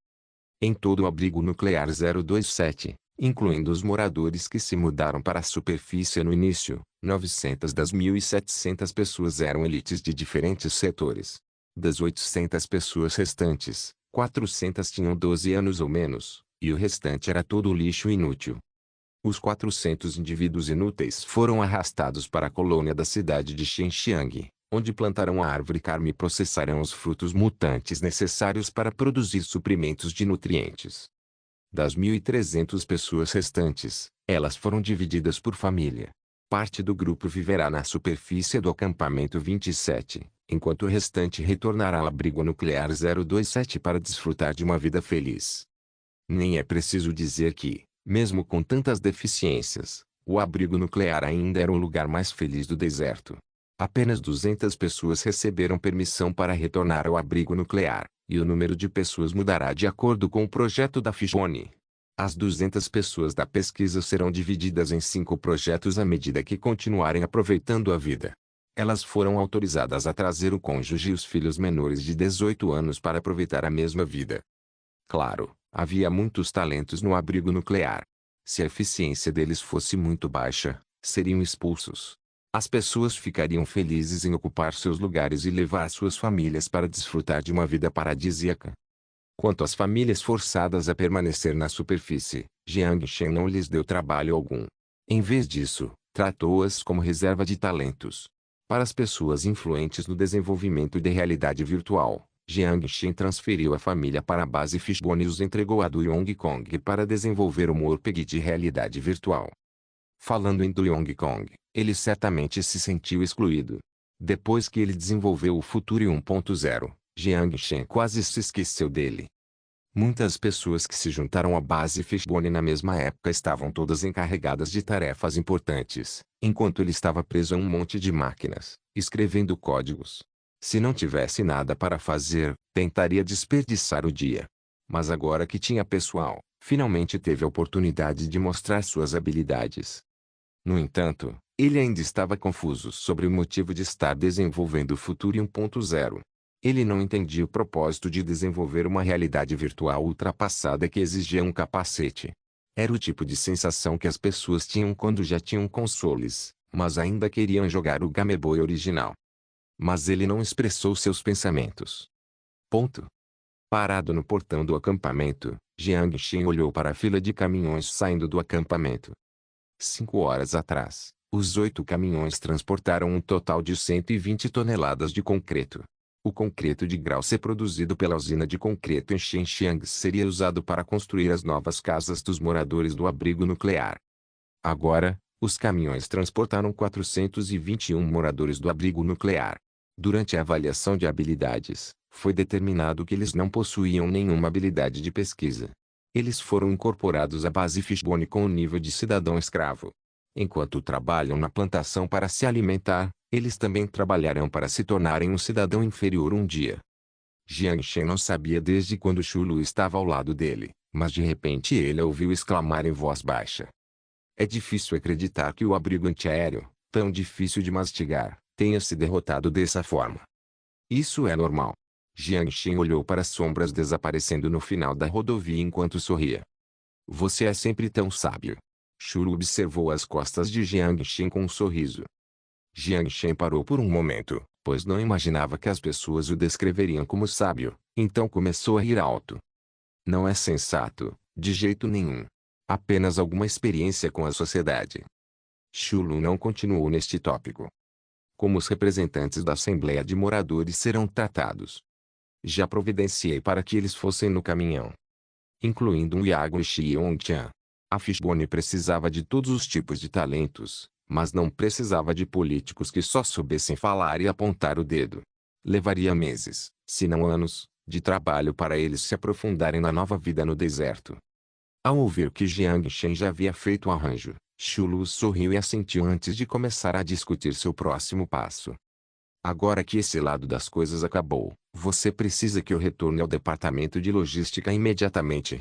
Em todo o abrigo nuclear 027, incluindo os moradores que se mudaram para a superfície no início, 900 das 1.700 pessoas eram elites de diferentes setores. Das 800 pessoas restantes, 400 tinham 12 anos ou menos, e o restante era todo lixo inútil. Os 400 indivíduos inúteis foram arrastados para a colônia da cidade de Xinjiang, onde plantarão a árvore Karma e processarão os frutos mutantes necessários para produzir suprimentos de nutrientes. Das 1.300 pessoas restantes, elas foram divididas por família. Parte do grupo viverá na superfície do acampamento 27, enquanto o restante retornará ao abrigo nuclear 027 para desfrutar de uma vida feliz. Nem é preciso dizer que, mesmo com tantas deficiências, o abrigo nuclear ainda era o lugar mais feliz do deserto. Apenas 200 pessoas receberam permissão para retornar ao abrigo nuclear, e o número de pessoas mudará de acordo com o projeto da Fishbone. As 200 pessoas da pesquisa serão divididas em 5 projetos à medida que continuarem aproveitando a vida. Elas foram autorizadas a trazer o cônjuge e os filhos menores de 18 anos para aproveitar a mesma vida. Claro, havia muitos talentos no abrigo nuclear. Se a eficiência deles fosse muito baixa, seriam expulsos. As pessoas ficariam felizes em ocupar seus lugares e levar suas famílias para desfrutar de uma vida paradisíaca. Quanto às famílias forçadas a permanecer na superfície, Jiang Shen não lhes deu trabalho algum. Em vez disso, tratou-as como reserva de talentos. Para as pessoas influentes no desenvolvimento de realidade virtual, Jiang Shen transferiu a família para a base Fishbone e os entregou a Duyong Kong para desenvolver o Morpeg de realidade virtual. Falando em Duyong Kong, ele certamente se sentiu excluído. Depois que ele desenvolveu o Futuri 1.0, Jiang Shen quase se esqueceu dele. Muitas pessoas que se juntaram à base Fishbone na mesma época estavam todas encarregadas de tarefas importantes, enquanto ele estava preso a um monte de máquinas, escrevendo códigos. Se não tivesse nada para fazer, tentaria desperdiçar o dia. Mas agora que tinha pessoal, finalmente teve a oportunidade de mostrar suas habilidades. No entanto, ele ainda estava confuso sobre o motivo de estar desenvolvendo o Futuri 1.0. Ele não entendia o propósito de desenvolver uma realidade virtual ultrapassada que exigia um capacete. Era o tipo de sensação que as pessoas tinham quando já tinham consoles, mas ainda queriam jogar o Game Boy original. Mas ele não expressou seus pensamentos. Ponto. Parado no portão do acampamento, Jiang Shen olhou para a fila de caminhões saindo do acampamento. 5 horas atrás, os 8 caminhões transportaram um total de 120 toneladas de concreto. O concreto de grau C produzido pela usina de concreto em Xinjiang seria usado para construir as novas casas dos moradores do abrigo nuclear. Agora, os caminhões transportaram 421 moradores do abrigo nuclear. Durante a avaliação de habilidades, foi determinado que eles não possuíam nenhuma habilidade de pesquisa. Eles foram incorporados à base Fishbone com o nível de cidadão escravo. Enquanto trabalham na plantação para se alimentar, eles também trabalharão para se tornarem um cidadão inferior um dia. Jiang Shen não sabia desde quando Shulu estava ao lado dele, mas de repente ele a ouviu exclamar em voz baixa. É difícil acreditar que o abrigo antiaéreo, tão difícil de mastigar, tenha se derrotado dessa forma. Isso é normal. Jiang Shen olhou para as sombras desaparecendo no final da rodovia enquanto sorria. Você é sempre tão sábio. Shuru observou as costas de Jiang Shen com um sorriso. Jiang Shen parou por um momento, pois não imaginava que as pessoas o descreveriam como sábio, então começou a rir alto. Não é sensato, de jeito nenhum. Apenas alguma experiência com a sociedade. Shulu não continuou neste tópico. Como os representantes da Assembleia de Moradores serão tratados? Já providenciei para que eles fossem no caminhão. Incluindo um Yago e Xiongtian. A Fishbone precisava de todos os tipos de talentos, mas não precisava de políticos que só soubessem falar e apontar o dedo. Levaria meses, se não anos, de trabalho para eles se aprofundarem na nova vida no deserto. Ao ouvir que Jiang Shen já havia feito o arranjo, Shulu sorriu e assentiu antes de começar a discutir seu próximo passo. Agora que esse lado das coisas acabou, você precisa que eu retorne ao departamento de logística imediatamente.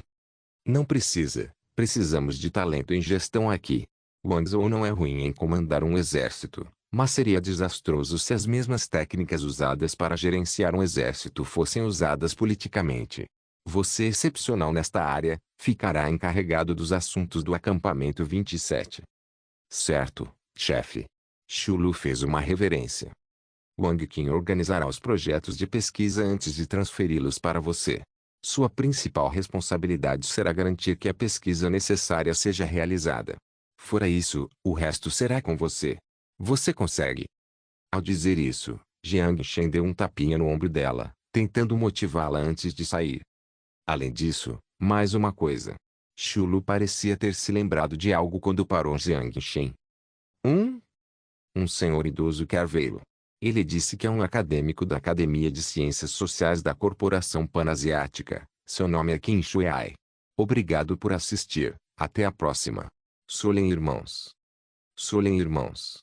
Não precisa, precisamos de talento em gestão aqui. Wang Zhou não é ruim em comandar um exército, mas seria desastroso se as mesmas técnicas usadas para gerenciar um exército fossem usadas politicamente. Você é excepcional nesta área, ficará encarregado dos assuntos do acampamento 27. Certo, chefe. Shulu fez uma reverência. Wang Qin organizará os projetos de pesquisa antes de transferi-los para você. Sua principal responsabilidade será garantir que a pesquisa necessária seja realizada. Fora isso, o resto será com você. Você consegue. Ao dizer isso, Jiang Shen deu um tapinha no ombro dela, tentando motivá-la antes de sair. Além disso, mais uma coisa. Chulu parecia ter se lembrado de algo quando parou Jiang Shen. Um senhor idoso quer vê-lo. Ele disse que é um acadêmico da Academia de Ciências Sociais da Corporação Panasiática. Seu nome é Qin Shuai. Obrigado por assistir. Até a próxima. Solen Irmãos. Solen Irmãos.